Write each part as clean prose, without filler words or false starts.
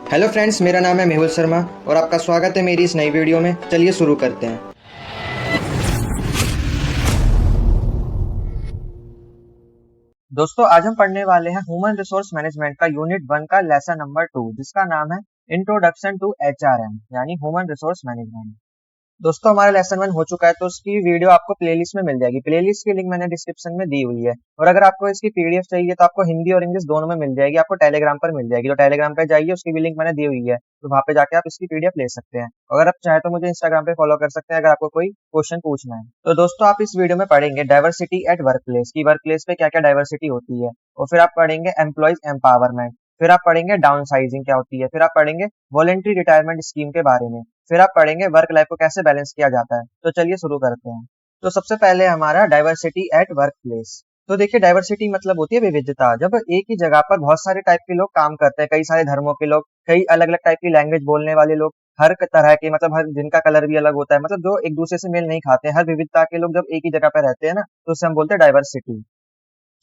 Hello friends, मेरा नाम है मेहुल शर्मा और आपका स्वागत है मेरी इस नई वीडियो में। चलिए शुरू करते हैं। दोस्तों, आज हम पढ़ने वाले हैं ह्यूमन रिसोर्स मैनेजमेंट का यूनिट 1 का लेसन नंबर 2, जिसका नाम है इंट्रोडक्शन टू एचआरएम यानी ह्यूमन रिसोर्स मैनेजमेंट। दोस्तों, हमारा लेसन 1 हो चुका है, तो उसकी वीडियो आपको प्लेलिस्ट में मिल जाएगी। प्लेलिस्ट की लिंक मैंने डिस्क्रिप्शन में दी हुई है। और अगर आपको इसकी पीडीएफ चाहिए तो आपको हिंदी और इंग्लिश दोनों में मिल जाएगी। आपको टेलीग्राम पर मिल जाएगी, तो टेलीग्राम पे जाइए, उसकी भी लिंक मैंने दी हुई है, तो वहां पे जाके आप इसकी पीडीएफ ले सकते हैं। अगर आप चाहें तो मुझे इंस्टाग्राम पे फॉलो कर सकते हैं अगर आपको कोई क्वेश्चन पूछना है। तो दोस्तों, आप इस वीडियो में पढ़ेंगे डाइवर्सिटी एट वर्क प्लेस की, वर्क प्लेस पे क्या क्या डाइवर्सिटी होती है। और फिर आप पढ़ेंगे एम्प्लॉयज एम्पावरमेंट, फिर आप पढ़ेंगे डाउन साइजिंग क्या होती है, फिर आप पढ़ेंगे वॉलेंट्री रिटायरमेंट स्कीम के बारे में, फिर आप पढ़ेंगे वर्क लाइफ को कैसे बैलेंस किया जाता है। तो चलिए शुरू करते हैं। तो सबसे पहले हमारा डाइवर्सिटी एट वर्क प्लेस। तो देखिए, डाइवर्सिटी मतलब होती है विविधता। जब एक ही जगह पर बहुत सारे टाइप के लोग काम करते हैं, कई सारे धर्मों के लोग, कई अलग अलग टाइप की लैंग्वेज बोलने वाले लोग, हर तरह के, मतलब हर जिनका कलर भी अलग होता है, मतलब जो एक दूसरे से मेल नहीं खाते हैं, हर विविधता के लोग जब एक ही जगह पर रहते हैं ना, तो उसे हम बोलते हैं डाइवर्सिटी।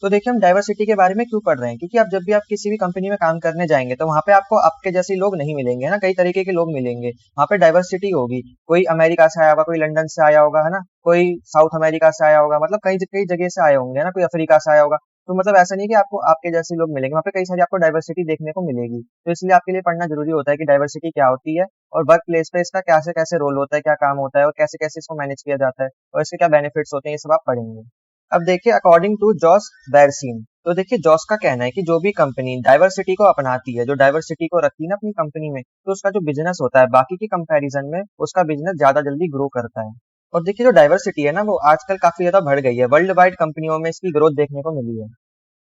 तो देखिए, हम डाइवर्सिटी के बारे में क्यों पढ़ रहे हैं, क्योंकि आप जब भी आप किसी भी कंपनी में काम करने जाएंगे तो वहां पे आपको आपके जैसे लोग नहीं मिलेंगे, है ना। कई तरीके के लोग मिलेंगे, वहां पे डाइवर्सिटी होगी। कोई अमेरिका से आया होगा, कोई लंदन से आया होगा, है ना, कोई साउथ अमेरिका से आया होगा, मतलब कई कई जगह से आए होंगे, है ना, कोई अफ्रीका से आया होगा। तो मतलब ऐसा नहीं कि आपको आपके जैसे लोग मिलेंगे, वहाँ पे कई सारी आपको डाइवर्सिटी देखने को मिलेगी। तो इसलिए आपके लिए पढ़ना जरूरी होता है कि डाइवर्सिटी क्या होती है और वर्क प्लेस पे इसका कैसे कैसे रोल होता है, क्या काम होता है और कैसे कैसे इसको मैनेज किया जाता है और इसके क्या बेनिफिट्स होते हैं, ये सब आप पढ़ेंगे। अब देखिए, अकॉर्डिंग टू जॉस बैरसीन, तो देखिए जॉस का कहना है कि जो भी कंपनी डाइवर्सिटी को अपनाती है, जो डाइवर्सिटी को रखती है ना अपनी कंपनी में, तो उसका जो बिजनेस होता है बाकी की कंपैरिजन में उसका बिजनेस ज्यादा जल्दी ग्रो करता है। और देखिए, जो डाइवर्सिटी है ना, वो आजकल काफी ज्यादा बढ़ गई है। वर्ल्ड वाइड कंपनियों में इसकी ग्रोथ देखने को मिली है।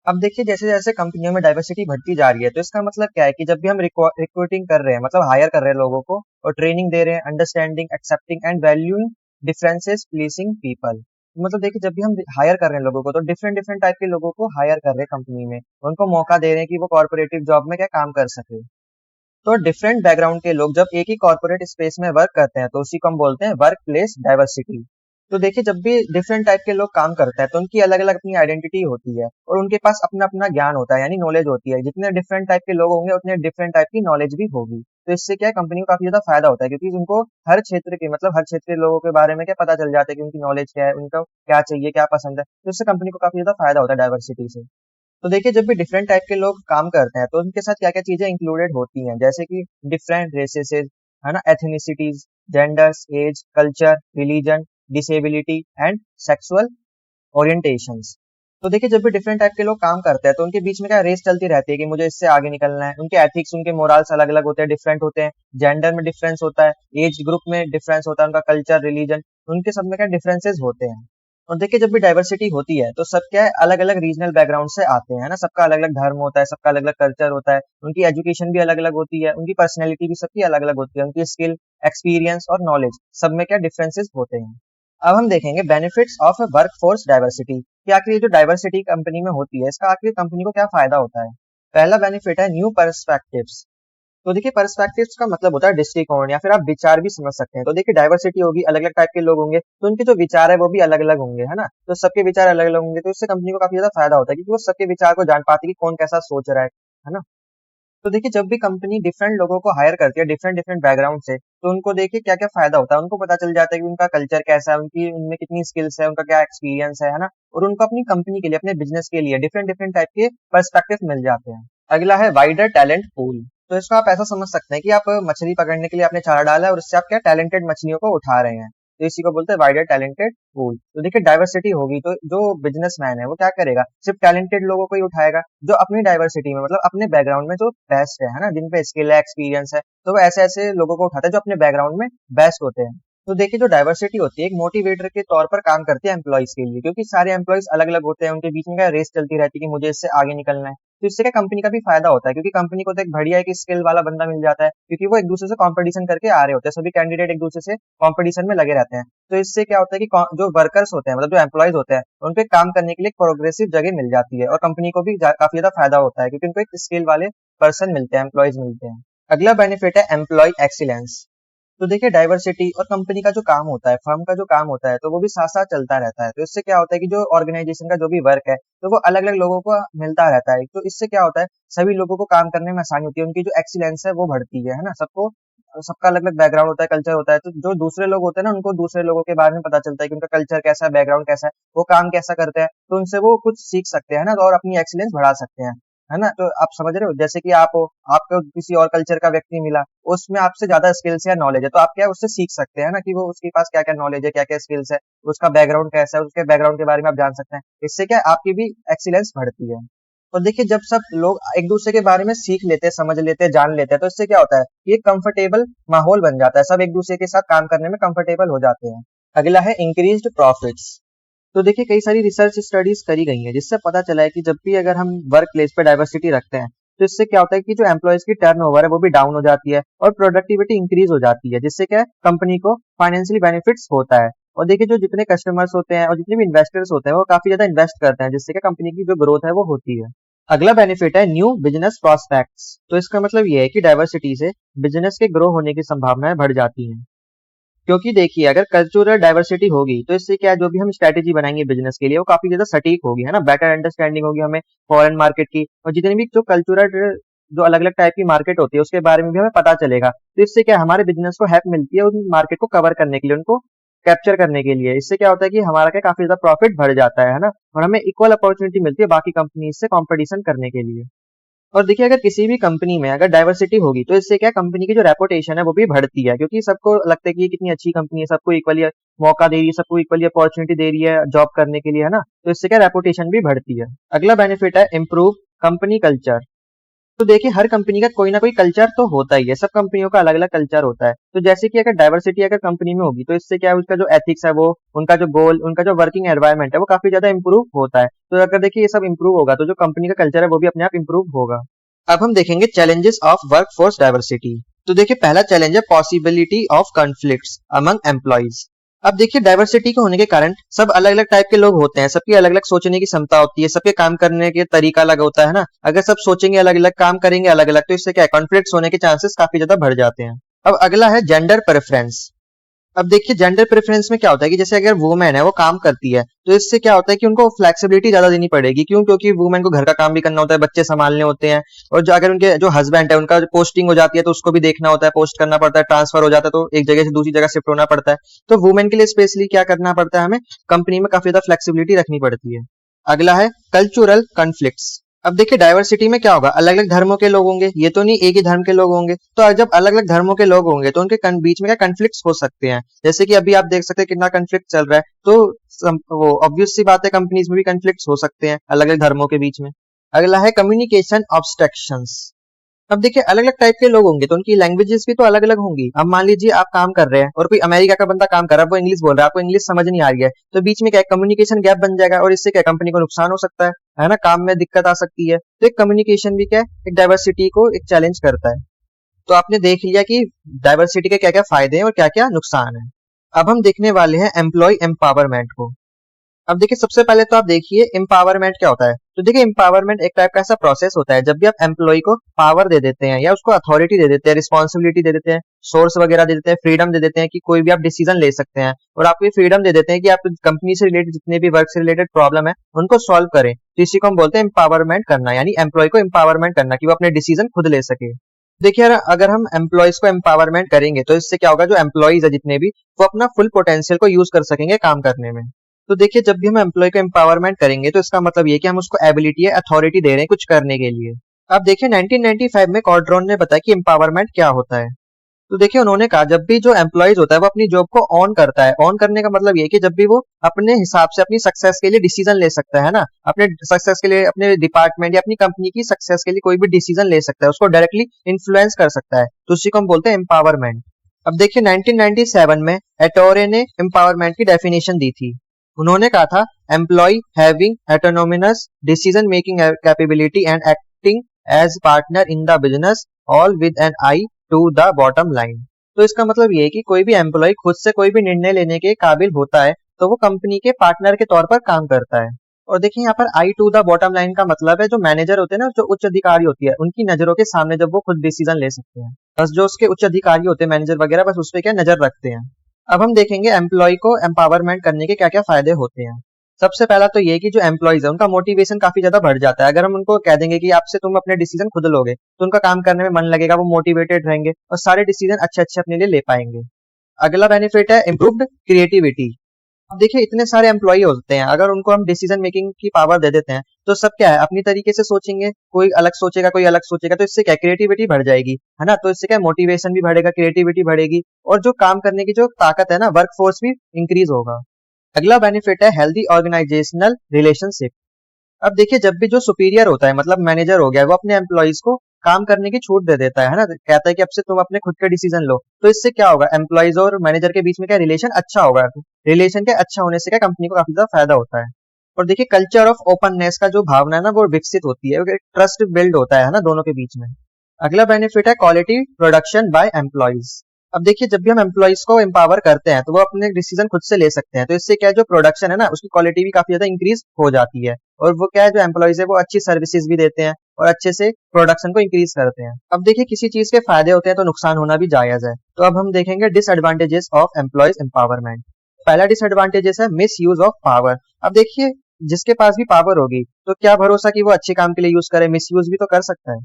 अब देखिए, जैसे जैसे कंपनियों में डाइवर्सिटी बढ़ती जा रही है, तो इसका मतलब क्या है कि जब भी हम रिक्रूटिंग कर रहे हैं, मतलब हायर कर रहे हैं लोगों को और ट्रेनिंग दे रहे हैं, understanding, accepting and valuing differences pleasing people. मतलब देखिए, जब भी हम हायर कर रहे हैं लोगों को, तो डिफरेंट डिफरेंट टाइप के लोगों को हायर कर रहे हैं कंपनी में, उनको मौका दे रहे हैं कि वो कॉर्पोरेटिव जॉब में क्या काम कर सके। तो डिफरेंट बैकग्राउंड के लोग जब एक ही कॉर्पोरेट स्पेस में वर्क करते हैं, तो उसी को हम बोलते हैं वर्क प्लेस डाइवर्सिटी। तो देखिए, जब भी डिफरेंट टाइप के लोग काम करते हैं तो उनकी अलग अलग अपनी आइडेंटिटी होती है और उनके पास अपना अपना ज्ञान होता है, यानी नॉलेज होती है। जितने डिफरेंट टाइप के लोग होंगे उतने डिफरेंट टाइप की नॉलेज भी होगी। तो इससे क्या है, कंपनी को काफी ज्यादा फायदा होता है, क्योंकि उनको हर क्षेत्र के, मतलब हर क्षेत्र के लोगों के बारे में क्या पता चल जाता है कि उनकी नॉलेज क्या है, उनको क्या चाहिए, क्या पसंद है। तो इससे कंपनी को काफी ज्यादा फायदा होता है डाइवर्सिटी से। तो देखिए, जब भी डिफरेंट टाइप के लोग काम करते हैं तो उनके साथ क्या क्या चीजें इंक्लूडेड होती हैं, जैसे कि डिफरेंट रेसेस, है ना, ethnicities, genders, age, culture, religion, disability and sexual orientations. तो देखिए, जब भी डिफरेंट टाइप के लोग काम करते हैं तो उनके बीच में क्या रेस चलती रहती है कि मुझे इससे आगे निकलना है। उनके एथिक्स, उनके मोरल्स अलग अलग होते हैं, डिफरेंट होते हैं। जेंडर में डिफरेंस होता है, एज ग्रुप में डिफरेंस होता है, उनका कल्चर, रिलीजन, उनके सब में क्या डिफरेंसेस होते हैं। और देखिए, जब भी डाइवर्सिटी होती है तो सब क्या है, अलग अलग रीजनल बैकग्राउंड से आते हैं, है ना। सबका अलग अलग धर्म होता है, सबका अलग अलग कल्चर होता है, उनकी एजुकेशन भी अलग अलग होती है, उनकी पर्सनैलिटी भी सबकी अलग अलग होती है, उनकी स्किल, एक्सपीरियंस और नॉलेज सब में क्या डिफरेंसेस होते हैं। अब हम देखेंगे benefits of work force diversity, कि आखिर ये जो डाइवर्सिटी कंपनी में होती है इसका आखिर कंपनी को क्या फायदा होता है। पहला बेनिफिट है न्यू पर्सपेक्टिव्स। तो देखिए, पर्सपेक्टिव्स का मतलब होता है दृष्टिकोण या फिर आप विचार भी समझ सकते हैं। तो देखिए, डाइवर्सिटी होगी, अलग अलग टाइप के लोग होंगे, तो उनके जो विचार है वो भी अलग अलग होंगे, है ना। तो सबके विचार अलग अलग होंगे, तो इससे कंपनी को काफी ज्यादा फायदा होता है, क्योंकि वो सबके विचार को जान पाती है कि कौन कैसा सोच रहा है ना। तो देखिए, जब भी कंपनी डिफरेंट लोगों को हायर करती है डिफरेंट डिफरेंट बैकग्राउंड से, तो उनको देखिए क्या क्या फायदा होता है। उनको पता चल जाता है कि उनका कल्चर कैसा है, उनकी उनमें कितनी स्किल्स है, उनका क्या एक्सपीरियंस है ना। और उनको अपनी कंपनी के लिए, अपने बिजनेस के लिए डिफरेंट डिफरेंट टाइप के पर्सपेक्टिव मिल जाते हैं। अगला है वाइडर टैलेंट पूल। तो इसको आप ऐसा समझ सकते हैं कि आप मछली पकड़ने के लिए आपने चारा डाला है और उससे आप क्या टैलेंटेड मछलियों को उठा रहे हैं। तो इसी को बोलते हैं वाइडर टैलेंटेड पूल। तो देखिए, डाइवर्सिटी होगी तो जो बिजनेसमैन है वो क्या करेगा, सिर्फ टैलेंटेड लोगों को ही उठाएगा, जो अपनी डाइवर्सिटी में, मतलब अपने बैकग्राउंड में जो बेस्ट है ना, जिन पे स्किल है, एक्सपीरियंस है, तो वो ऐसे ऐसे लोगों को उठाता है जो अपने बैकग्राउंड में बेस्ट होते हैं। तो देखिए, जो डाइवर्सिटी होती है एक मोटिवेटर के तौर पर काम करती है एम्प्लॉइज के लिए, क्योंकि सारे एम्प्लॉइज अलग अलग होते हैं, उनके बीच में क्या रेस चलती रहती है कि मुझे इससे आगे निकलना है। तो इससे क्या कंपनी का भी फायदा होता है, क्योंकि कंपनी को तो एक बढ़िया एक स्किल वाला बंदा मिल जाता है, क्योंकि वो एक दूसरे से कंपटीशन करके आ रहे होते हैं, सभी कैंडिडेट एक दूसरे से कंपटीशन में लगे रहते हैं। तो इससे क्या होता है कि जो वर्कर्स होते हैं, मतलब जो एम्प्लॉयज होते हैं, उनको काम करने के लिए प्रोग्रेसिव जगह मिल जाती है और कंपनी को भी काफी ज्यादा फायदा होता है, क्योंकि उनको एक स्किल वाले पर्सन मिलते हैं, एम्प्लॉयज मिलते हैं। अगला बेनिफिट है एम्प्लॉय एक्सीलेंस। तो देखिए डाइवर्सिटी और कंपनी का जो काम होता है, फर्म का जो काम होता है, तो वो भी साथ साथ चलता रहता है। तो इससे क्या होता है कि जो ऑर्गेनाइजेशन का जो भी वर्क है, तो वो अलग अलग लोगों को मिलता रहता है। तो इससे क्या होता है, सभी लोगों को काम करने में आसानी होती है, उनकी जो एक्सीलेंस है वो बढ़ती है ना। सबको सबका अलग अलग बैकग्राउंड होता है, कल्चर होता है, तो जो दूसरे लोग होते हैं ना, उनको दूसरे लोगों के बारे में पता चलता है कि उनका कल्चर कैसा है, बैकग्राउंड कैसा है, वो काम कैसा करते हैं, तो उनसे वो कुछ सीख सकते हैं ना, और अपनी एक्सीलेंस बढ़ा सकते हैं, है ना। तो आप समझ रहे हो, जैसे कि आप हो, आपको किसी और कल्चर का व्यक्ति मिला, उसमें आपसे ज्यादा स्किल्स या नॉलेज है, तो आप क्या है उससे सीख सकते हैं ना, कि वो उसके पास क्या क्या नॉलेज है, क्या क्या स्किल्स है, उसका बैकग्राउंड कैसा है, उसके बैकग्राउंड के बारे में आप जान सकते हैं। इससे क्या है, आपकी भी एक्सीलेंस बढ़ती है। तो देखिए जब सब लोग एक दूसरे के बारे में सीख लेते हैं, समझ लेते हैं, जान लेते हैं, तो इससे क्या होता है, ये कंफर्टेबल माहौल बन जाता है, सब एक दूसरे के साथ काम करने में कंफर्टेबल हो जाते हैं। अगला है इंक्रीज्ड प्रॉफिट्स। तो देखिए कई सारी रिसर्च स्टडीज करी गई है, जिससे पता चला है कि जब भी अगर हम वर्क प्लेस पे डाइवर्सिटी रखते हैं, तो इससे क्या होता है कि जो एम्प्लॉयज की टर्नओवर है वो भी डाउन हो जाती है और प्रोडक्टिविटी इंक्रीज हो जाती है, जिससे क्या है कंपनी को फाइनेंशियली बेनिफिट्स होता है। और देखिए जो जितने कस्टमर्स होते हैं और जितने भी इन्वेस्टर्स होते हैं वो काफी ज्यादा इन्वेस्ट करते हैं, जिससे क्या कंपनी की जो ग्रोथ है वो होती है। अगला बेनिफिट है न्यू बिजनेस प्रोस्पेक्ट्स। तो इसका मतलब ये है कि डाइवर्सिटी से बिजनेस के ग्रो होने की संभावनाएं बढ़ जाती हैं। क्योंकि देखिए अगर कल्चरल डाइवर्सिटी होगी तो इससे क्या है, जो भी हम स्ट्रेटेजी बनाएंगे बिजनेस के लिए वो काफी ज्यादा सटीक होगी, है ना। बेटर अंडरस्टैंडिंग होगी हमें फॉरेन मार्केट की, और जितनी भी जो कल्चरल जो अलग अलग टाइप की मार्केट होती है उसके बारे में भी हमें पता चलेगा। तो इससे क्या है, हमारे बिजनेस को हेल्प मिलती है उन मार्केट को कवर करने के लिए, उनको कैप्चर करने के लिए। इससे क्या होता है कि हमारा क्या काफी ज्यादा प्रॉफिट बढ़ जाता है ना, और हमें इक्वल अपॉर्चुनिटी मिलती है बाकी कंपनी से कॉम्पिटिशन करने के लिए। और देखिए अगर किसी भी कंपनी में अगर डाइवर्सिटी होगी तो इससे क्या कंपनी की जो रेपुटेशन है वो भी बढ़ती है, क्योंकि सबको लगता है कि ये कितनी अच्छी कंपनी है, सबको इक्वली मौका दे रही है, सबको इक्वली अपॉर्चुनिटी दे रही है जॉब करने के लिए, है ना। तो इससे क्या रेपुटेशन भी बढ़ती है। अगला बेनिफिट है इम्प्रूव कंपनी कल्चर। तो देखिए हर कंपनी का कोई ना कोई कल्चर तो होता ही है, सब कंपनियों का अलग अलग कल्चर होता है। तो जैसे कि अगर डाइवर्सिटी अगर कंपनी में होगी तो इससे क्या है, उसका जो एथिक्स है वो, उनका जो गोल, उनका जो वर्किंग एनवायरनमेंट है वो काफी ज्यादा इंप्रूव होता है। तो अगर देखिए ये सब इंप्रूव होगा तो जो कंपनी का कल्चर है वो भी अपने आप इंप्रूव होगा। अब हम देखेंगे चैलेंजेस ऑफ वर्कफोर्स डाइवर्सिटी। तो देखिए पहला चैलेंज है possibility of conflicts among employees. अब देखिए डाइवर्सिटी के होने के कारण सब अलग अलग टाइप के लोग होते हैं, सबकी अलग अलग सोचने की क्षमता होती है, सबके काम करने के तरीका अलग होता है ना। अगर सब सोचेंगे अलग अलग, काम करेंगे अलग अलग, तो इससे क्या है, कॉन्फ्लिक्ट्स होने के चांसेस काफी ज्यादा बढ़ जाते हैं। अब अगला है जेंडर प्रेफरेंस। अब देखिए जेंडर प्रेफरेंस में क्या होता है कि जैसे अगर वुमेन है वो काम करती है तो इससे क्या होता है कि उनको फ्लेक्सिबिलिटी ज्यादा देनी पड़ेगी। क्यों? क्योंकि वुमेन को घर का काम भी करना होता है, बच्चे संभालने होते हैं, और जो अगर उनके जो हस्बैंड है उनका पोस्टिंग हो जाती है तो उसको भी देखना होता है, पोस्ट करना पड़ता है, ट्रांसफर हो जाता है तो एक जगह से दूसरी जगह शिफ्ट होना पड़ता है। तो वुमेन के लिए स्पेशली क्या करना पड़ता है, हमें कंपनी में काफी ज्यादा फ्लेक्सिबिलिटी रखनी पड़ती है। अगला है कल्चरल कॉन्फ्लिक्ट्स। अब देखिए डाइवर्सिटी में क्या होगा, अलग अलग धर्मों के लोग होंगे, ये तो नहीं एक ही धर्म के लोग होंगे। तो जब अलग अलग धर्मों के लोग होंगे तो उनके बीच में क्या कन्फ्लिक्ट्स हो सकते हैं। जैसे कि अभी आप देख सकते हैं कितना कन्फ्लिक्ट चल रहा है, तो वो ऑब्वियस सी बात है कंपनीज में भी कन्फ्लिक्ट्स हो सकते हैं अलग अलग धर्मों के बीच में। अगला है कम्युनिकेशन ऑब्स्ट्रक्शंस। अब देखिए अलग अलग टाइप के लोग होंगे तो उनकी लैंग्वेजेस भी तो अलग अलग होंगी। अब मान लीजिए आप काम कर रहे हैं और कोई अमेरिका का बंदा काम कर रहा है, वो इंग्लिश बोल रहा है, आपको इंग्लिश समझ नहीं आ रही है, तो बीच में क्या कम्युनिकेशन गैप बन जाएगा, और इससे क्या कंपनी को नुकसान हो सकता है ना, काम में दिक्कत आ सकती है। तो एक कम्युनिकेशन भी क्या है, एक डाइवर्सिटी को एक चैलेंज करता है। तो आपने देख लिया कि डाइवर्सिटी के क्या क्या फायदे हैं और क्या क्या नुकसान है। अब हम देखने वाले हैं एम्प्लॉय एम्पावरमेंट को। अब देखिए सबसे पहले तो आप देखिए एम्पावरमेंट क्या होता है। तो देखिए एम्पावरमेंट एक टाइप का ऐसा प्रोसेस होता है जब भी आप एम्प्लॉय को पावर दे देते हैं या उसको अथॉरिटी दे देते हैं, रिस्पॉन्सिबिलिटी दे देते हैं, सोर्स वगैरह दे देते हैं, फ्रीडम दे देते हैं कि कोई भी आप डिसीजन ले सकते हैं, और आपको ये फ्रीडम दे देते हैं कि आप कंपनी से रिलेटेड जितने भी वर्क से रिलेटेड प्रॉब्लम है उनको सॉल्व करें। तो इसी को हम बोलते हैं एम्पावरमेंट करना, यानी एम्प्लॉय को एम्पावरमेंट करना कि वो अपने डिसीजन खुद ले सके। देखिए यार अगर हम एम्प्लॉयज को एम्पावरमेंट करेंगे तो इससे क्या होगा, जो एम्प्लॉयज है जितने भी, वो अपना फुल पोटेंशियल को यूज कर सकेंगे काम करने में। तो देखिए जब भी हम एम्प्लॉय को एम्पावरमेंट करेंगे तो इसका मतलब ये कि हम उसको एबिलिटी या अथॉरिटी दे रहे हैं कुछ करने के लिए। अब देखिए 1995 में कॉर्ड्रोन ने बताया कि एम्पावरमेंट क्या होता है। तो देखिए उन्होंने कहा जब भी जो एम्प्लॉयज होता है वो अपनी जॉब को ऑन करता है, ऑन करने का मतलब ये कि जब भी वो अपने हिसाब से अपनी सक्सेस के लिए डिसीजन ले सकता है ना, अपने सक्सेस के लिए, अपने डिपार्टमेंट या अपनी कंपनी की सक्सेस के लिए कोई भी डिसीजन ले सकता है, उसको डायरेक्टली इन्फ्लुएंस कर सकता है, तो उसी को हम बोलते हैं एम्पावरमेंट। अब देखिए 1997 में एटोरे ने एम्पावरमेंट की डेफिनेशन दी थी। उन्होंने कहा था employee having autonomous decision making capability and acting as partner in the business all with an eye to the bottom line. तो इसका मतलब ये है कि कोई भी एम्प्लॉय खुद से कोई भी निर्णय लेने के काबिल होता है तो वो कंपनी के पार्टनर के तौर पर काम करता है। और देखिए यहाँ पर आई टू द बॉटम लाइन का मतलब है जो मैनेजर होते हैं ना, जो उच्च अधिकारी होती है, उनकी नजरों के सामने जब वो खुद डिसीजन ले सकते हैं। बस जो उसके उच्च अधिकारी होते हैं, मैनेजर वगैरह, बस उस पे क्या नजर रखते हैं। अब हम देखेंगे एम्प्लॉय को एम्पावरमेंट करने के क्या क्या फायदे होते हैं। सबसे पहला तो ये कि जो एम्प्लॉयज है उनका मोटिवेशन काफी ज्यादा बढ़ जाता है। अगर हम उनको कह देंगे कि आपसे तुम अपने डिसीजन खुद लोगे तो उनका काम करने में मन लगेगा, वो मोटिवेटेड रहेंगे और सारे डिसीजन अच्छे अच्छे अपने लिए ले पाएंगे। अगला बेनिफिट है इम्प्रूव्ड क्रिएटिविटी। अब देखिए इतने सारे एम्प्लॉय होते हैं, अगर उनको हम डिसीजन मेकिंग की पावर दे देते हैं तो सब क्या है अपनी तरीके से सोचेंगे, कोई अलग सोचेगा कोई अलग सोचेगा, तो इससे क्या क्रिएटिविटी बढ़ जाएगी, है ना। तो इससे क्या मोटिवेशन भी बढ़ेगा, क्रिएटिविटी बढ़ेगी और जो काम करने की जो ताकत है ना, वर्क फोर्स भी इंक्रीज होगा। अगला बेनिफिट है हेल्दी ऑर्गेनाइजेशनल रिलेशनशिप। अब देखिए जब भी जो सुपीरियर होता है, मतलब मैनेजर हो गया, वो अपने एम्प्लॉइज को काम करने की छूट दे देता है ना, कहता है कि अब से तुम अपने खुद के डिसीजन लो, तो इससे क्या होगा, एम्प्लॉइज और मैनेजर के बीच में क्या रिलेशन अच्छा होगा। रिलेशन के अच्छा होने से क्या कंपनी को काफी ज्यादा फायदा होता है। और देखिए कल्चर ऑफ ओपननेस का जो भावना है ना, वो विकसित होती है, ट्रस्ट बिल्ड होता है ना दोनों के बीच में। अगला बेनिफिट है क्वालिटी प्रोडक्शन बाय एम्प्लॉइज। अब देखिए जब भी हम एम्प्लॉइज को एम्पावर करते हैं तो वो अपने डिसीजन खुद से ले सकते हैं, तो इससे क्या है जो प्रोडक्शन है ना, उसकी क्वालिटी भी काफी ज्यादा इंक्रीज हो जाती है। और वो क्या है जो एम्प्लॉइज है वो अच्छी सर्विसेज भी देते हैं और अच्छे से प्रोडक्शन को इंक्रीज करते हैं। अब देखिए किसी चीज के फायदे होते हैं तो नुकसान होना भी जायज है। तो अब हम देखेंगे डिसएडवांटेजेस ऑफ एम्प्लॉइज एम्पावरमेंट। पहला डिसएडवांटेजेस है मिस यूज ऑफ पावर। अब देखिए जिसके पास भी पावर होगी तो क्या भरोसा कि वो अच्छे काम के लिए यूज करे, मिस यूज भी तो कर सकता है।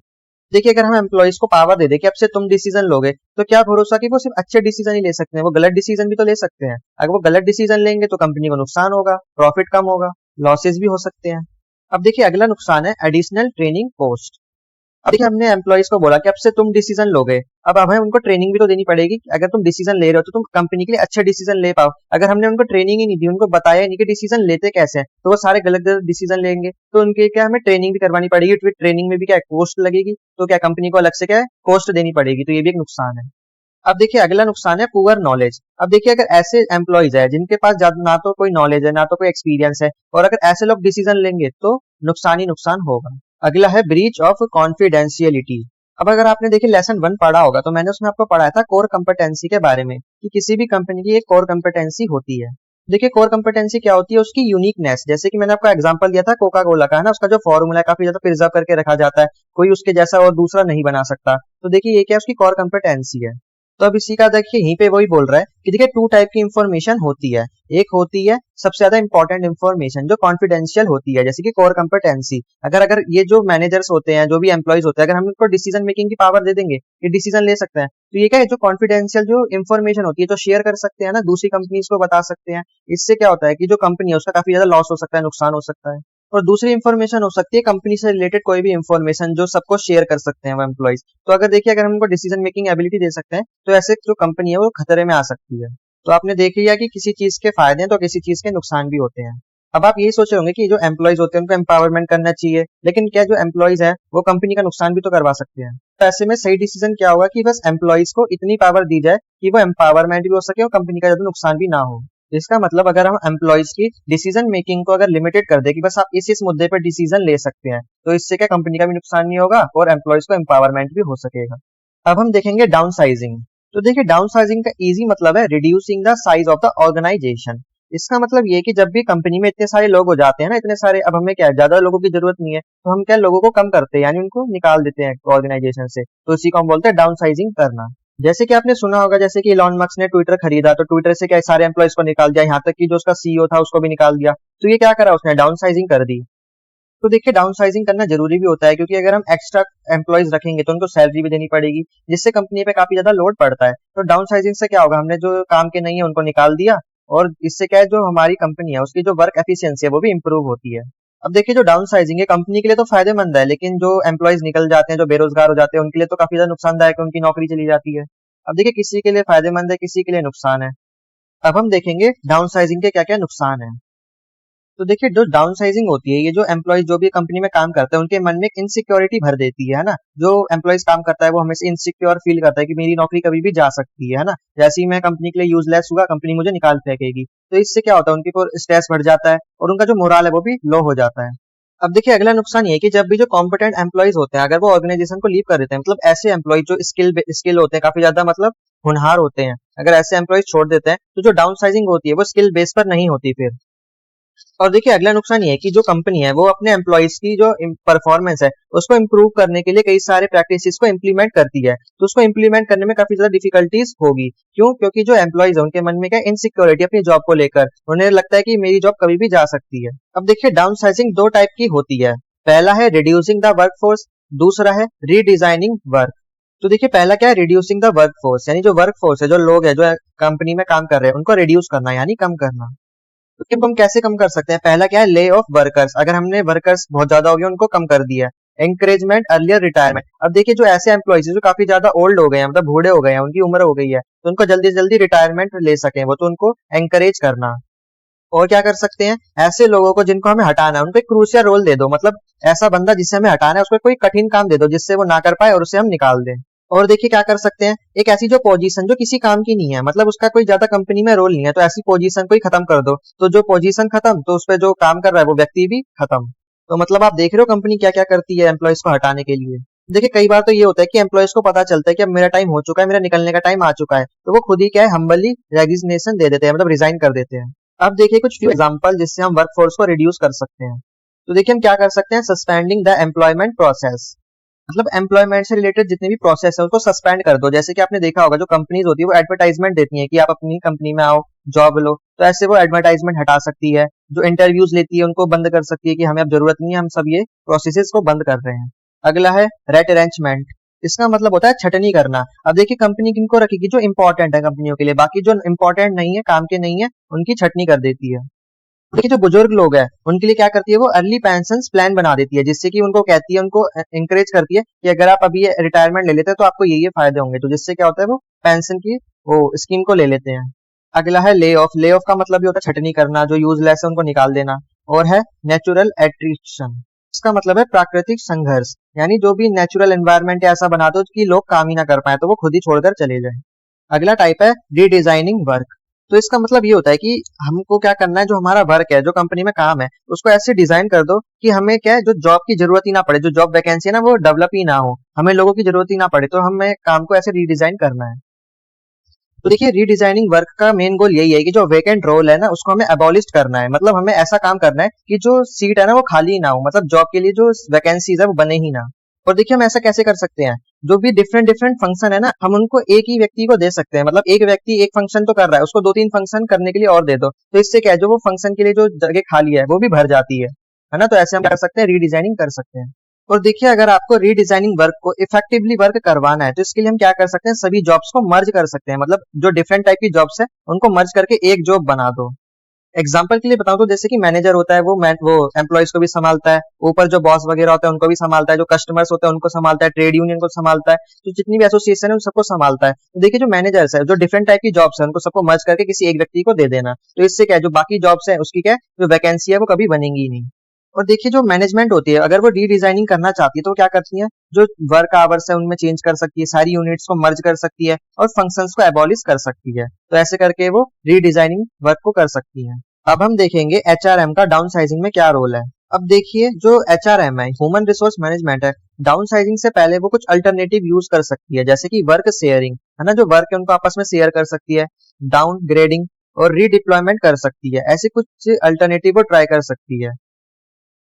देखिए अगर हम एम्प्लॉइज को पावर दे दे कि अब से तुम डिसीजन लोगे, तो क्या भरोसा कि वो सिर्फ अच्छे डिसीजन ही ले सकते हैं, वो गलत डिसीजन भी तो ले सकते हैं। अगर वो गलत डिसीजन लेंगे तो कंपनी को नुकसान होगा, प्रॉफिट कम होगा, लॉसेस भी हो सकते हैं। अब देखिए अगला नुकसान है एडिशनल ट्रेनिंग कॉस्ट। अब देखिए हमने एम्प्लॉइज को बोला कि अब से तुम डिसीजन लोगे, अब हमें उनको ट्रेनिंग भी तो देनी पड़ेगी। अगर तुम डिसीजन ले रहे हो तो तुम कंपनी के लिए अच्छे डिसीजन ले पाओ। अगर हमने उनको ट्रेनिंग ही नहीं दी, उनको बताया ही नहीं कि डिसीजन लेते कैसे हैं, तो वो सारे गलत गलत डिसीजन लेंगे। तो उनके क्या हमें ट्रेनिंग भी करवानी पड़ेगी, तो ट्रेनिंग में भी क्या कॉस्ट लगेगी, तो क्या कंपनी को अलग से क्या है कॉस्ट देनी पड़ेगी, तो ये भी एक नुकसान है। अब देखिए अगला नुकसान है पुअर नॉलेज। अब देखिए अगर ऐसे एम्प्लॉइज है जिनके पास ना तो कोई नॉलेज है ना तो कोई एक्सपीरियंस है, और अगर ऐसे लोग डिसीजन लेंगे तो नुकसान ही नुकसान होगा। अगला है ब्रीच ऑफ कॉन्फिडेंशियलिटी। अब अगर आपने देखिए लेसन 1 पढ़ा होगा तो मैंने उसमें आपको पढ़ाया था कोर कंपिटेंसी के बारे में, कि किसी भी कंपनी की एक कोर कंपिटेंसी होती है। देखिए कोर कंपिटेंसी क्या होती है, उसकी यूनिकनेस। जैसे कि मैंने आपको एग्जांपल दिया था कोका कोला का, है ना, उसका जो फॉर्मूला है काफी ज्यादा प्रिजर्व करके रखा जाता है, कोई उसके जैसा और दूसरा नहीं बना सकता। तो देखिए ये क्या उसकी कोर कंपिटेंसी है। तो अब इसी का देखिए यहीं पे वही बोल रहा है कि देखिए 2 टाइप की इंफॉर्मेशन होती है। एक होती है सबसे ज्यादा इंपॉर्टेंट इंफॉर्मेशन जो कॉन्फिडेंशियल होती है, जैसे कि कोर कंपिटेंसी। अगर ये जो मैनेजर्स होते हैं, जो भी एम्प्लॉइज होते हैं, अगर हम इनको डिसीजन मेकिंग की पावर दे देंगे, ये डिसीजन ले सकते हैं, तो ये क्या है जो कॉन्फिडेंशियल जो इंफॉर्मेशन होती है तो शेयर कर सकते हैं ना, दूसरी कंपनीज को बता सकते हैं। इससे क्या होता है कि जो कंपनी है उसका काफी ज्यादा लॉस हो सकता है, नुकसान हो सकता है। और दूसरी इंफॉर्मेशन हो सकती है कंपनी से रिलेटेड कोई भी इंफॉर्मेशन जो सबको शेयर कर सकते हैं वो एम्प्लॉइज। तो अगर देखिए अगर हम उनको डिसीजन मेकिंग एबिलिटी दे सकते हैं तो ऐसे जो कंपनी है वो खतरे में आ सकती है। तो आपने देख लिया कि किसी चीज के फायदे हैं तो किसी चीज के नुकसान भी होते हैं। अब आप यही सोच रहे होंगे कि जो एम्प्लॉइज होते हैं उनको एम्पावरमेंट करना चाहिए, लेकिन क्या जो एम्प्लॉइज है वो कंपनी का नुकसान भी तो करवा सकते हैं। तो ऐसे में सही डिसीजन क्या होगा कि बस एम्प्लॉइज को इतनी पावर दी जाए कि वो एम्पावरमेंट भी हो सके और कंपनी का ज्यादा नुकसान भी ना हो। इसका मतलब अगर हम एम्प्लॉइज की डिसीजन मेकिंग को अगर लिमिटेड कर दे कि बस आप इस मुद्दे पर डिसीजन ले सकते हैं, तो इससे क्या कंपनी का भी नुकसान नहीं होगा और एम्प्लॉइज को एम्पावरमेंट भी हो सकेगा। अब हम देखेंगे डाउन साइजिंग। तो देखिए डाउन साइजिंग का इजी मतलब है reducing the size of the organisation. इसका मतलब ये कि जब भी कंपनी में इतने सारे लोग हो जाते हैं ना, इतने सारे, अब हमें क्या है ज्यादा लोगों की जरूरत नहीं है, तो हम क्या लोगों को कम करते हैं, यानी उनको निकाल देते हैं ऑर्गेनाइजेशन से। तो इसी को हम बोलते हैं डाउन साइजिंग करना। जैसे कि आपने सुना होगा, जैसे कि इलॉन मस्क ने ट्विटर खरीदा तो ट्विटर से क्या सारे एम्प्लॉइज को निकाल दिया, यहाँ तक कि जो उसका सीईओ था उसको भी निकाल दिया। तो ये क्या करा उसने, डाउन साइजिंग कर दी। तो देखिए डाउन साइजिंग करना जरूरी भी होता है, क्योंकि अगर हम एक्स्ट्रा एम्प्लॉइज रखेंगे तो उनको सैलरी भी देनी पड़ेगी, जिससे कंपनी पे काफी ज्यादा लोड पड़ता है। तो डाउन साइजिंग से क्या होगा, हमने जो काम के नहीं है उनको निकाल दिया, और इससे क्या है जो हमारी कंपनी है उसकी जो वर्क एफिशिएंसी है वो भी इंप्रूव होती है। अब देखिए जो डाउन साइजिंग है कंपनी के लिए तो फायदेमंद है, लेकिन जो एम्प्लॉइज निकल जाते हैं, जो बेरोजगार हो जाते हैं, उनके लिए तो काफी ज्यादा नुकसानदायक है, उनकी नौकरी चली जाती है। अब देखिए किसी के लिए फायदेमंद है, किसी के लिए नुकसान है। अब हम देखेंगे डाउन साइजिंग के क्या क्या नुकसान है। तो देखिए जो डाउन साइजिंग होती है, ये जो एम्प्लॉइज जो भी कंपनी में काम करते हैं उनके मन में इनसिक्योरिटी भर देती है ना। जो एम्प्लॉइज काम करता है वो हमेशा इनसिक्योर फील करता है कि मेरी नौकरी कभी भी जा सकती है ना, जैसे ही मैं कंपनी के लिए यूजलेस हुआ कंपनी मुझे निकाल फेंकेगी। तो इससे क्या होता है उनके ऊपर स्ट्रेस बढ़ जाता है और उनका जो मोरल है वो भी लो हो जाता है। अब देखिए अगला नुकसान ये है कि जब भी जो कॉम्पिटेंट एम्प्लॉइज होते हैं अगर वो ऑर्गेनाइजेशन को लीव कर देते हैं, मतलब ऐसे एम्प्लॉइज जो स्किल होते हैं, काफी ज्यादा मतलब होनहार होते हैं, अगर ऐसे एम्प्लॉइज छोड़ देते हैं तो जो डाउन साइजिंग होती है वो स्किल बेस पर नहीं होती फिर। और देखिए अगला नुकसान ये है कि जो कंपनी है वो अपने एम्प्लॉयज की जो परफॉर्मेंस है उसको इम्प्रूव करने के लिए कई सारे प्रैक्टिसेस को इम्प्लीमेंट करती है, तो उसको इम्प्लीमेंट करने में काफी ज्यादा डिफिकल्टीज होगी। क्यों? क्योंकि जो एम्प्लॉयज है उनके मन में क्या इनसिक्योरिटी अपनी जॉब को लेकर, उन्हें लगता है कि मेरी जॉब कभी भी जा सकती है। अब देखिए डाउन साइजिंग दो टाइप की होती है, पहला है रिड्यूसिंग द वर्कफोर्स, दूसरा है रीडिजाइनिंग वर्क। तो देखिए पहला क्या है, रिड्यूसिंग द वर्कफोर्स, यानी जो वर्कफोर्स है, जो लोग है जो कंपनी में काम कर रहे हैं, उनको रिड्यूस करना यानी कम करना। तो हम कैसे कम कर सकते हैं? पहला क्या है, ले ऑफ वर्कर्स, अगर हमने वर्कर्स बहुत ज्यादा हो गए उनको कम कर दिया। एंकरेजमेंट अर्लियर रिटायरमेंट, अब देखिए जो ऐसे एम्प्लॉइज जो काफी ज्यादा ओल्ड हो गए हैं, मतलब बूढ़े हो गए हैं, उनकी उम्र हो गई है, तो उनको जल्दी से जल्दी रिटायरमेंट ले सकें वो, तो उनको एंकरेज करना। और क्या कर सकते हैं, ऐसे लोगों को जिनको हमें हटाना है उनको एक क्रूशियल रोल दे दो, मतलब ऐसा बंदा जिससे हमें हटाना है उसको कोई कठिन काम दे दो जिससे वो ना कर पाए और उसे हम निकाल दें। और देखिए क्या कर सकते हैं, एक ऐसी जो पोजीशन जो किसी काम की नहीं है, मतलब उसका कोई ज्यादा कंपनी में रोल नहीं है, तो ऐसी पोजीशन को ही खत्म कर दो, तो जो पोजीशन खत्म तो उस पर जो काम कर रहा है वो व्यक्ति भी खत्म। तो मतलब आप देख रहे हो कंपनी क्या क्या करती है एम्प्लॉयज को हटाने के लिए। देखिए कई बार तो ये होता है कि एम्प्लॉयज को पता चलता है कि अब मेरा टाइम हो चुका है, मेरा निकलने का टाइम आ चुका है, तो वो खुद ही क्या है हम्बली रेजिग्नेशन दे देते हैं, मतलब रिजाइन कर देते हैं। अब देखिए कुछ फ्यू एग्जांपल जिससे हम वर्कफोर्स को रिड्यूस कर सकते हैं। तो देखिए हम क्या कर सकते हैं, सस्पेंडिंग द एम्प्लॉयमेंट प्रोसेस, मतलब एम्प्लॉयमेंट से रिलेटेड जितने भी प्रोसेस है उसको सस्पेंड कर दो। जैसे कि आपने देखा होगा जो कंपनीज होती है वो एडवर्टाइजमेंट देती है कि आप अपनी कंपनी में आओ, जॉब लो, तो ऐसे वो एडवर्टाइजमेंट हटा सकती है। जो इंटरव्यूज लेती है उनको बंद कर सकती है कि हमें अब जरूरत नहीं है, हम सब ये प्रोसेसेस को बंद कर रहे हैं। अगला है रेट अरेंजमेंट, इसका मतलब होता है छटनी करना। अब देखिए कंपनी किनको रखेगी, जो इंपॉर्टेंट है कंपनियों के लिए, बाकी जो इंपॉर्टेंट नहीं है, काम के नहीं है, उनकी छटनी कर देती है। देखिए जो बुजुर्ग लोग हैं उनके लिए क्या करती है, वो अर्ली पेंशन प्लान बना देती है, जिससे कि उनको कहती है, उनको इंकरेज करती है कि अगर आप अभी रिटायरमेंट ले लेते हैं तो आपको ये फायदे होंगे, तो जिससे क्या होता है वो पेंशन की वो स्कीम को ले लेते हैं। अगला है ले ऑफ, ले ऑफ का मतलब ये होता है छटनी करना, जो यूजलेस है उनको निकाल देना। और है नेचुरल एट्रिशन, इसका मतलब है प्राकृतिक संघर्ष, यानी जो भी नेचुरल एनवायरनमेंट ऐसा बना दो कि लोग काम ही ना कर पाए, तो वो खुद ही छोड़कर चले जाए। अगला टाइप है रीडिजाइनिंग वर्क, तो इसका मतलब ये होता है कि हमको क्या करना है, जो हमारा वर्क है, जो कंपनी में काम है, उसको ऐसे डिजाइन कर दो कि हमें क्या है, जो जॉब की जरूरत ही ना पड़े, जो जॉब वैकेंसी है ना वो डेवलप ही ना हो, हमें लोगों की जरूरत ही ना पड़े, तो हमें काम को ऐसे रीडिजाइन करना है। तो देखिए रीडिजाइनिंग वर्क का मेन गोल यही है कि जो वेकेंट रोल है ना उसको हमें एबॉलिश करना है, मतलब हमें ऐसा काम करना है कि जो सीट है ना वो खाली ही ना हो, मतलब जॉब के लिए जो वैकेंसीज है वो बने ही ना। और देखिए हम ऐसा कैसे कर सकते हैं, जो भी डिफरेंट डिफरेंट फंक्शन है ना हम उनको एक ही व्यक्ति को दे सकते हैं, मतलब एक व्यक्ति एक फंक्शन तो कर रहा है, उसको दो तीन फंक्शन करने के लिए और दे दो, तो इससे क्या है, जो वो फंक्शन के लिए जो जगह खाली है वो भी भर जाती है ना। तो ऐसे हम कर सकते हैं, रीडिजाइनिंग कर सकते हैं। और देखिए अगर आपको रीडिजाइनिंग वर्क को इफेक्टिवली वर्क करवाना है तो इसके लिए हम क्या कर सकते हैं, सभी जॉब्स को मर्ज कर सकते हैं, मतलब जो डिफरेंट टाइप की जॉब्स है उनको मर्ज करके एक जॉब बना दो। एग्जाम्पल के लिए बताऊं तो जैसे कि मैनेजर होता है वो एम्प्लॉयज को भी संभालता है, ऊपर जो बॉस वगैरह होता है उनको भी संभालता है, जो कस्टमर्स होते हैं उनको संभालता है, ट्रेड यूनियन को संभालता है, तो जितनी भी एसोसिएशन है उन सबको संभालता है। तो देखिए जो मैनेजर्स है, जो डिफरेंट टाइप की जॉब्स है उनको सबको मर्ज करके किसी एक व्यक्ति को दे देना, तो इससे क्या है, जो बाकी जॉब्स है उसकी क्या है, जो वैकेंसी है वो कभी बनेंगी ही नहीं। और देखिए जो मैनेजमेंट होती है अगर वो रीडिजाइनिंग करना चाहती है तो क्या करती है, जो वर्क आवर्स है उनमें चेंज कर सकती है, सारी यूनिट्स को मर्ज कर सकती है और फंक्शंस को एबॉलिश कर सकती है, तो ऐसे करके वो रीडिजाइनिंग वर्क को कर सकती है। अब हम देखेंगे एचआरएम का डाउन साइजिंग में क्या रोल है। अब देखिए जो एचआरएम है, ह्यूमन रिसोर्स मैनेजमेंट है, डाउन साइजिंग से पहले वो कुछ अल्टरनेटिव यूज कर सकती है, जैसे कि वर्क शेयरिंग है ना, जो वर्क है उनको आपस में शेयर कर सकती है, डाउन ग्रेडिंग और रीडिप्लॉयमेंट कर सकती है, ऐसे कुछ अल्टरनेटिव वो ट्राई कर सकती है।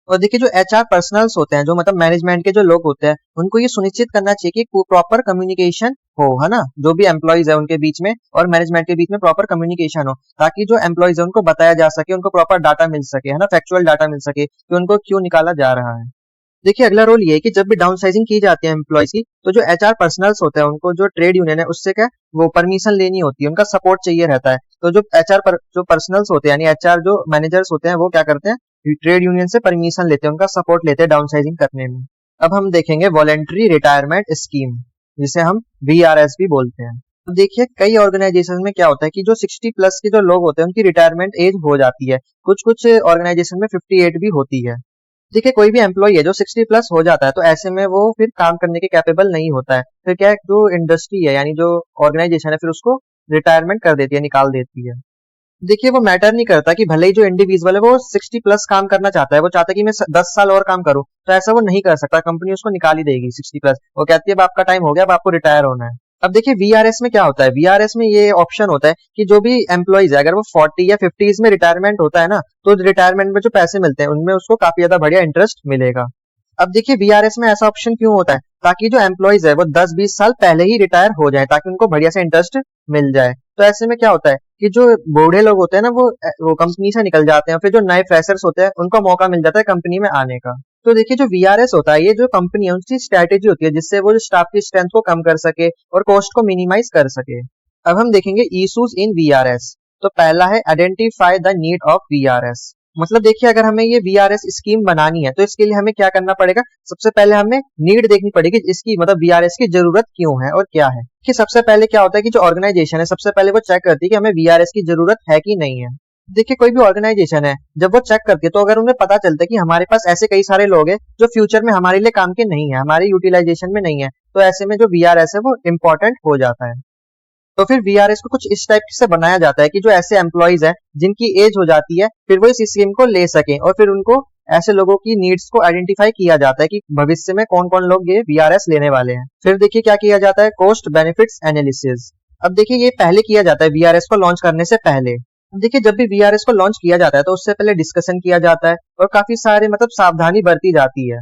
और देखिए जो एचआर पर्सनल्स होते हैं, जो मतलब मैनेजमेंट के जो लोग होते हैं, उनको ये सुनिश्चित करना चाहिए कि प्रॉपर कम्युनिकेशन हो, है ना, जो भी एम्प्लॉयज है उनके बीच में और मैनेजमेंट के बीच में प्रॉपर कम्युनिकेशन हो, ताकि जो एम्प्लॉयज है उनको बताया जा सके, उनको प्रॉपर डाटा मिल सके, है ना, फैक्चुअल डाटा मिल सके कि उनको क्यों निकाला जा रहा है। देखिए अगला रोल ये है कि जब भी डाउन साइजिंग की जाती है एम्प्लॉयज की, तो जो एचआर पर्सनल्स होते हैं उनको जो ट्रेड यूनियन है उससे क्या वो परमिशन लेनी होती है, उनका सपोर्ट चाहिए रहता है। तो जो जो पर्सनल्स होते हैं यानी एचआर जो मैनेजर्स होते हैं वो क्या करते हैं, ट्रेड यूनियन से परमिशन लेते हैं, उनका सपोर्ट लेते हैं डाउन साइजिंग करने में। अब हम देखेंगे वॉलेंट्री रिटायरमेंट स्कीम, जिसे हम वीआरएस भी बोलते हैं। तो देखिए कई ऑर्गेनाइजेशन में क्या होता है कि जो 60 प्लस के जो लोग होते हैं उनकी रिटायरमेंट एज हो जाती है, कुछ कुछ ऑर्गेनाइजेशन में 58 भी होती है। देखिए कोई भी एम्प्लॉय है जो 60 प्लस हो जाता है तो ऐसे में वो फिर काम करने के कैपेबल नहीं होता है, फिर क्या है, जो इंडस्ट्री है यानी जो ऑर्गेनाइजेशन है फिर उसको रिटायरमेंट कर देती है, निकाल देती है। देखिए वो मैटर नहीं करता कि भले ही जो इंडिविजुअल है वो 60 प्लस काम करना चाहता है, वो चाहता है कि मैं 10 साल और काम करूं, तो ऐसा वो नहीं कर सकता, कंपनी उसको निकाल ही देगी 60 प्लस, वो कहती है अब आपका टाइम हो गया, अब आपको रिटायर होना है। अब देखिए वीआरएस में क्या होता है, वीआरएस में ये ऑप्शन होता है कि जो भी एम्प्लॉइज है अगर वो 40 या 50 में रिटायरमेंट होता है ना, तो रिटायरमेंट में जो पैसे मिलते हैं उनमें उसको काफी ज्यादा बढ़िया इंटरेस्ट मिलेगा। अब देखिए वीआरएस में ऐसा ऑप्शन क्यों होता है, ताकि जो एम्प्लॉइज है वो 10-20 साल पहले ही रिटायर हो जाए, ताकि उनको बढ़िया से इंटरेस्ट मिल जाए। तो ऐसे में क्या होता है कि जो बूढ़े लोग होते हैं ना वो कंपनी से निकल जाते हैं, फिर जो नए फ्रेशर्स होते हैं उनको मौका मिल जाता है कंपनी में आने का। तो देखिए जो वीआरएस होता है, ये जो कंपनी है उनकी स्ट्रैटेजी होती है जिससे वो जो स्टाफ की स्ट्रेंथ को कम कर सके और कॉस्ट को मिनिमाइज कर सके। अब हम देखेंगे इशूज इन वीआरएस। तो पहला है identify the need of VRS. मतलब देखिए अगर हमें ये वीआरएस स्कीम बनानी है तो इसके लिए हमें क्या करना पड़ेगा, सबसे पहले हमें नीड देखनी पड़ेगी, इसकी मतलब वीआरएस की जरूरत क्यों है और क्या है। कि सबसे पहले क्या होता है कि जो ऑर्गेनाइजेशन है सबसे पहले वो चेक करती है कि हमें वीआरएस की जरूरत है कि नहीं है। देखिए कोई भी ऑर्गेनाइजेशन है जब वो चेक करती है तो अगर उन्हें पता चलता है कि हमारे पास ऐसे कई सारे लोग हैं जो फ्यूचर में हमारे लिए काम के नहीं है, हमारे यूटिलाइजेशन में नहीं है, तो ऐसे में जो वीआरएस है वो इम्पोर्टेंट हो जाता है। तो फिर वीआरएस को कुछ इस टाइप से बनाया जाता है कि जो ऐसे एम्प्लॉइज है जिनकी एज हो जाती है फिर वो इस स्कीम को ले सकें, और फिर उनको ऐसे लोगों की नीड्स को आइडेंटिफाई किया जाता है कि भविष्य में कौन कौन लोग ये वीआरएस लेने वाले हैं। फिर देखिए क्या किया जाता है, कॉस्ट बेनिफिट्स एनालिसिस। अब देखिए ये पहले किया जाता है वीआरएस को लॉन्च करने से पहले। देखिए जब भी वीआरएस को लॉन्च किया जाता है तो उससे पहले डिस्कशन किया जाता है और काफी सारे मतलब सावधानी बरती जाती है।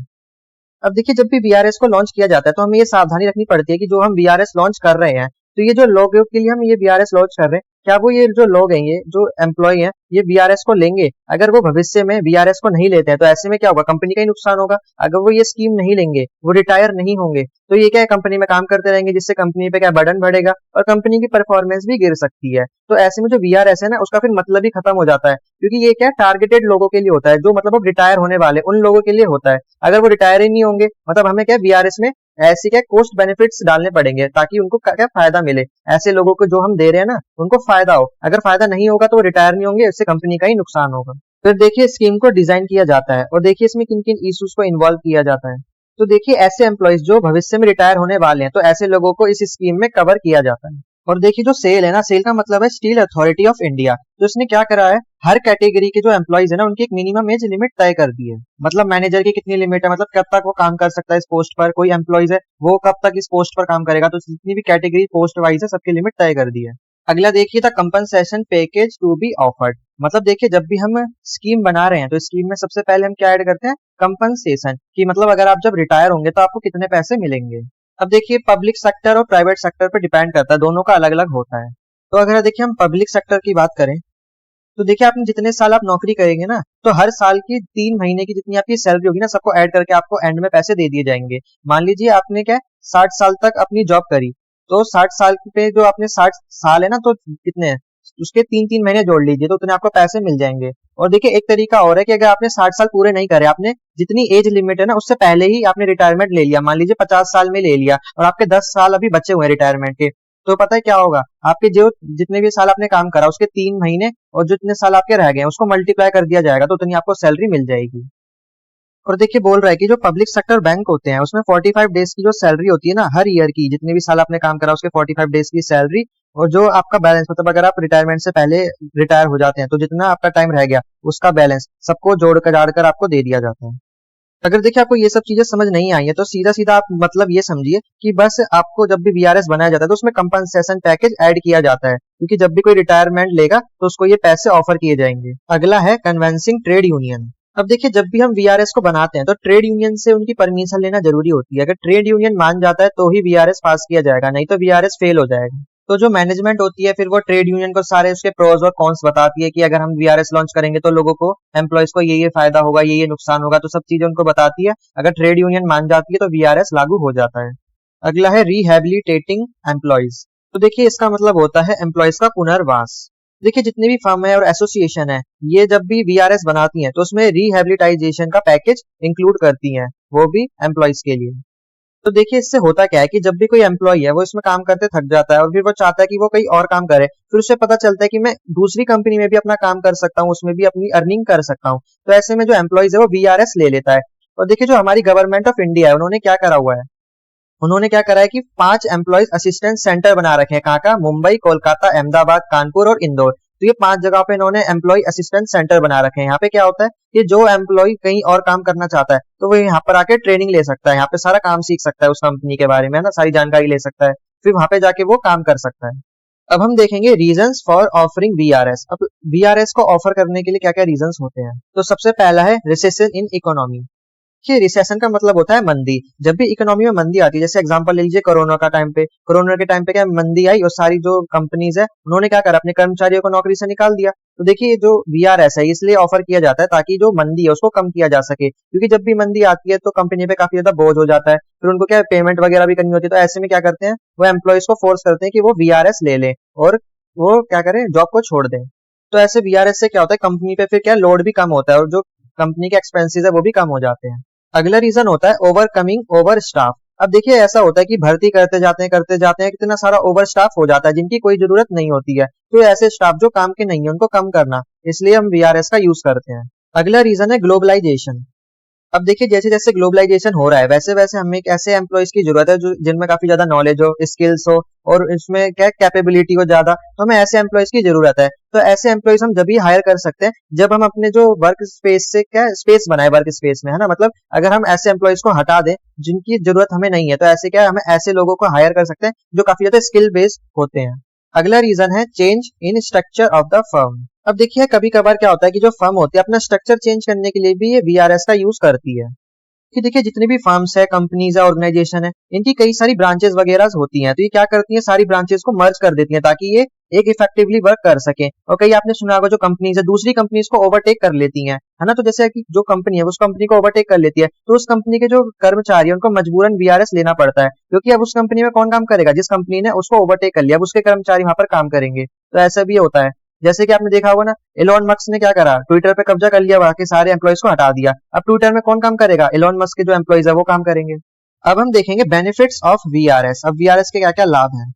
अब देखिए जब भी वीआरएस को लॉन्च किया जाता है तो हमें ये सावधानी रखनी पड़ती है कि जो हम वीआरएस लॉन्च कर रहे हैं, तो ये जो लोग के लिए हम ये वीआरएस लॉन्च कर रहे हैं, क्या वो ये जो लोग हैं, ये जो एम्प्लॉय हैं, ये वीआरएस को लेंगे। अगर वो भविष्य में वीआरएस को नहीं लेते हैं तो ऐसे में क्या होगा, कंपनी का ही नुकसान होगा। अगर वो ये स्कीम नहीं लेंगे, वो रिटायर नहीं होंगे, तो ये क्या है, कंपनी में काम करते रहेंगे जिससे कंपनी पे क्या बर्डन बढ़ेगा और कंपनी की परफॉर्मेंस भी गिर सकती है। तो ऐसे में जो वीआरएस है ना उसका फिर मतलब ही खत्म हो जाता है, क्योंकि ये क्या टारगेटेड लोगों के लिए होता है, जो मतलब अब रिटायर होने वाले उन लोगों के लिए होता है। अगर वो रिटायर ही नहीं होंगे मतलब हमें क्या वीआरएस में ऐसी क्या कॉस्ट बेनिफिट्स डालने पड़ेंगे ताकि उनको क्या फायदा मिले, ऐसे लोगों को जो हम दे रहे हैं ना उनको फायदा हो। अगर फायदा नहीं होगा तो वो रिटायर नहीं होंगे, इससे कंपनी का ही नुकसान होगा। फिर देखिए स्कीम को डिजाइन किया जाता है और देखिए इसमें किन किन इश्यूज को इन्वॉल्व किया जाता है। तो देखिए ऐसे एम्प्लॉइज जो भविष्य में रिटायर होने वाले हैं तो ऐसे लोगों को इस स्कीम में कवर किया जाता है। और देखिए जो सेल है ना, सेल का मतलब है स्टील अथॉरिटी ऑफ इंडिया। तो इसने क्या करा है, हर कैटेगरी के जो एम्प्लॉइज है ना उनकी एक मिनिमम एज लिमिट तय कर दी है। मतलब मैनेजर की कितनी लिमिट है, मतलब कब तक वो काम कर सकता है इस पोस्ट पर, कोई एम्प्लॉइज है वो कब तक इस पोस्ट पर काम करेगा, तो जितनी भी कैटेगरी पोस्ट वाइज है सबकी लिमिट तय कर दी है। अगला देखिए the compensation package to be offered. मतलब देखिए जब भी हम स्कीम बना रहे हैं तो स्कीम में सबसे पहले हम क्या ऐड करते हैं, कंपनसेशन, की मतलब अगर आप जब रिटायर होंगे तो आपको कितने पैसे मिलेंगे। अब देखिए पब्लिक सेक्टर और प्राइवेट सेक्टर पर डिपेंड करता है, दोनों का अलग अलग होता है। तो अगर देखिए हम पब्लिक सेक्टर की बात करें तो देखिए आपने जितने साल आप नौकरी करेंगे ना, तो हर साल की 3 महीने की जितनी आपकी सैलरी होगी ना सबको ऐड करके आपको एंड में पैसे दे दिए जाएंगे। मान लीजिए आपने क्या 60 साल तक अपनी जॉब करी, तो 60 साल पे जो आपने 60 साल है ना, तो कितने हैं उसके 3-3 महीने जोड़ लीजिए तो उतने आपको पैसे मिल जाएंगे। और देखिए एक तरीका और है कि अगर आपने 60 साल पूरे नहीं करे, आपने जितनी एज लिमिट है ना उससे पहले ही आपने रिटायरमेंट ले लिया, मान लीजिए 50 साल में ले लिया और आपके 10 साल अभी बचे हुए हैं रिटायरमेंट के, तो पता है क्या होगा, आपके जो जितने भी साल आपने काम करा उसके 3 महीने और जितने साल आपके रह गए उसको मल्टीप्लाई कर दिया जाएगा तो उतनी आपको सैलरी मिल जाएगी। और देखिए बोल रहा है कि जो पब्लिक सेक्टर बैंक होते हैं उसमें 45 डेज की जो सैलरी होती है ना हर ईयर की, जितने भी साल आपने काम करा उसके 45 डेज की सैलरी, और जो आपका बैलेंस मतलब अगर आप रिटायरमेंट से पहले रिटायर हो जाते हैं तो जितना आपका टाइम रह गया उसका बैलेंस सबको जोड़कर जाड़कर आपको दे दिया जाता है। अगर देखिए आपको ये सब चीजें समझ नहीं आई है तो सीधा सीधा आप मतलब ये समझिए कि बस आपको जब भी वीआरएस बनाया जाता है तो उसमें कंपनसेशन पैकेज ऐड किया जाता है, क्योंकि जब भी कोई रिटायरमेंट लेगा तो उसको ये पैसे ऑफर किए जाएंगे। अगला है कन्वेंसिंग ट्रेड यूनियन। अब देखिए जब भी हम वीआरएस को बनाते हैं तो ट्रेड यूनियन से उनकी परमिशन लेना जरूरी होती है। अगर ट्रेड यूनियन मान जाता है तो ही वीआरएस पास किया जाएगा, नहीं तो वीआरएस फेल हो जाएगा। तो जो मैनेजमेंट होती है फिर वो ट्रेड यूनियन को सारे उसके प्रोज और कॉन्स बताती है कि अगर हम वीआरएस लॉन्च करेंगे तो लोगों को, एम्प्लॉयज को ये फायदा होगा, ये नुकसान होगा, तो सब चीजें उनको बताती है। अगर ट्रेड यूनियन मान जाती है तो वीआरएस लागू हो जाता है। अगला है रिहेबिलिटेटिंग एम्प्लॉयज। तो देखिए इसका मतलब होता है एम्प्लॉयज का पुनर्वास। देखिए जितने भी फर्म है और एसोसिएशन है ये जब भी वीआरएस बनाती हैं तो उसमें रिहेबिलिटाइजेशन का पैकेज इंक्लूड करती हैं, वो भी एम्प्लॉयज के लिए। तो देखिए इससे होता क्या है कि जब भी कोई एम्प्लॉय है वो इसमें काम करते थक जाता है और फिर वो चाहता है कि वो कहीं और काम करे, फिर उसे पता चलता है कि मैं दूसरी कंपनी में भी अपना काम कर सकता हूँ, उसमें भी अपनी अर्निंग कर सकता हूँ। तो ऐसे में जो एम्प्लॉयज है वो वीआरएस ले लेता है। और देखिए जो हमारी गवर्नमेंट ऑफ इंडिया है उन्होंने क्या करा हुआ है, उन्होंने क्या करा है कि 5 एम्प्लॉयज असिस्टेंट सेंटर बना रखे हैं। कहाँ का, मुंबई, कोलकाता, अहमदाबाद, कानपुर और इंदौर। तो ये 5 जगह पे इन्होंने एम्प्लॉय असिस्टेंट सेंटर बना रखे हैं। यहाँ पे क्या होता है कि जो एम्प्लॉय कहीं और काम करना चाहता है तो वो यहाँ पर आके ट्रेनिंग ले सकता है, यहाँ पे सारा काम सीख सकता है उस कंपनी के बारे में, है ना, सारी जानकारी ले सकता है। फिर वहां पे जाके वो काम कर सकता है। अब हम देखेंगे रीजंस फॉर ऑफरिंग वीआरएस। अब वीआरएस को ऑफर करने के लिए क्या क्या रीजंस होते हैं। तो सबसे पहला है रिसेशन इन इकोनॉमी। कि रिसेशन का मतलब होता है मंदी। जब भी इकोनॉमी में मंदी आती है, जैसे एग्जांपल ले लीजिए कोरोना के टाइम पे क्या मंदी आई और सारी जो कंपनीज है उन्होंने क्या करा, अपने कर्मचारियों को नौकरी से निकाल दिया। तो देखिए जो वीआरएस है इसलिए ऑफर किया जाता है ताकि जो मंदी है उसको कम किया जा सके, क्योंकि जब भी मंदी आती है तो कंपनी पे काफी ज्यादा बोझ हो जाता है, फिर उनको क्या पेमेंट वगैरह भी करनी होती है। तो ऐसे में क्या करते हैं, वो एम्प्लॉयज को फोर्स करते हैं कि वो वीआरएस ले लें और वो क्या करें, जॉब को छोड़ दें। तो ऐसे वीआरएस से क्या होता है, कंपनी पे फिर क्या लोड भी कम होता है और जो कंपनी के एक्सपेंसेस है वो भी कम हो जाते हैं। अगला रीजन होता है ओवरकमिंग ओवर स्टाफ। अब देखिए ऐसा होता है कि भर्ती करते जाते हैं कितना सारा ओवर स्टाफ हो जाता है जिनकी कोई जरूरत नहीं होती है। तो ऐसे स्टाफ जो काम के नहीं है उनको कम करना, इसलिए हम वीआरएस का यूज करते हैं। अगला रीजन है ग्लोबलाइजेशन। अब देखिए जैसे जैसे ग्लोबलाइजेशन हो रहा है वैसे वैसे हमें एक ऐसे एम्प्लॉयज की जरूरत है जो जिनमें काफी ज्यादा नॉलेज हो, स्किल्स हो और इसमें क्या कैपेबिलिटी हो ज्यादा, तो हमें ऐसे एम्प्लॉयज की जरूरत है। तो ऐसे एम्प्लॉयज हम जब भी हायर कर सकते हैं जब हम अपने जो वर्क स्पेस से क्या स्पेस बनाए वर्क स्पेस में, है ना। मतलब अगर हम ऐसे एम्प्लॉयज को हटा दें जिनकी जरूरत हमें नहीं है, तो ऐसे क्या हमें ऐसे लोगों को हायर कर सकते हैं जो काफी ज्यादा स्किल बेस्ड होते हैं। अगला रीजन है change in structure of the firm. अब देखिए कभी कभार क्या होता है कि जो फर्म होती है अपना स्ट्रक्चर चेंज करने के लिए भी ये वीआरएस का यूज करती है। कि देखिए जितनी भी फर्म्स है, कंपनीज है, ऑर्गेनाइजेशन है, इनकी कई सारी ब्रांचेस वगैरह होती हैं। तो ये क्या करती हैं, सारी ब्रांचेस को मर्ज कर देती हैं ताकि ये एक इफेक्टिवली वर्क कर सके। और कई आपने सुना होगा जो कंपनीज है दूसरी कंपनीज को ओवरटेक कर लेती हैं, है ना। तो जैसे कि जो कंपनी है उस कंपनी को ओवरटेक कर लेती है तो उस कंपनी के जो कर्मचारी है उनको मजबूरन वीआरएस लेना पड़ता है, क्योंकि अब उस कंपनी में कौन काम करेगा, जिस कंपनी ने उसको ओवरटेक कर लिया अब उसके कर्मचारी वहां पर काम करेंगे। तो ऐसा भी होता है। जैसे कि आपने देखा होगा ना, एलोन मस्क ने क्या करा, ट्विटर पे कब्जा कर लिया, वहां के सारे एम्प्लॉयज को हटा दिया। अब ट्विटर में कौन काम करेगा, एलोन मस्क के जो एम्प्लॉयज है वो काम करेंगे। अब हम देखेंगे बेनिफिट्स ऑफ वीआरएस। अब वीआरएस के क्या क्या लाभ है।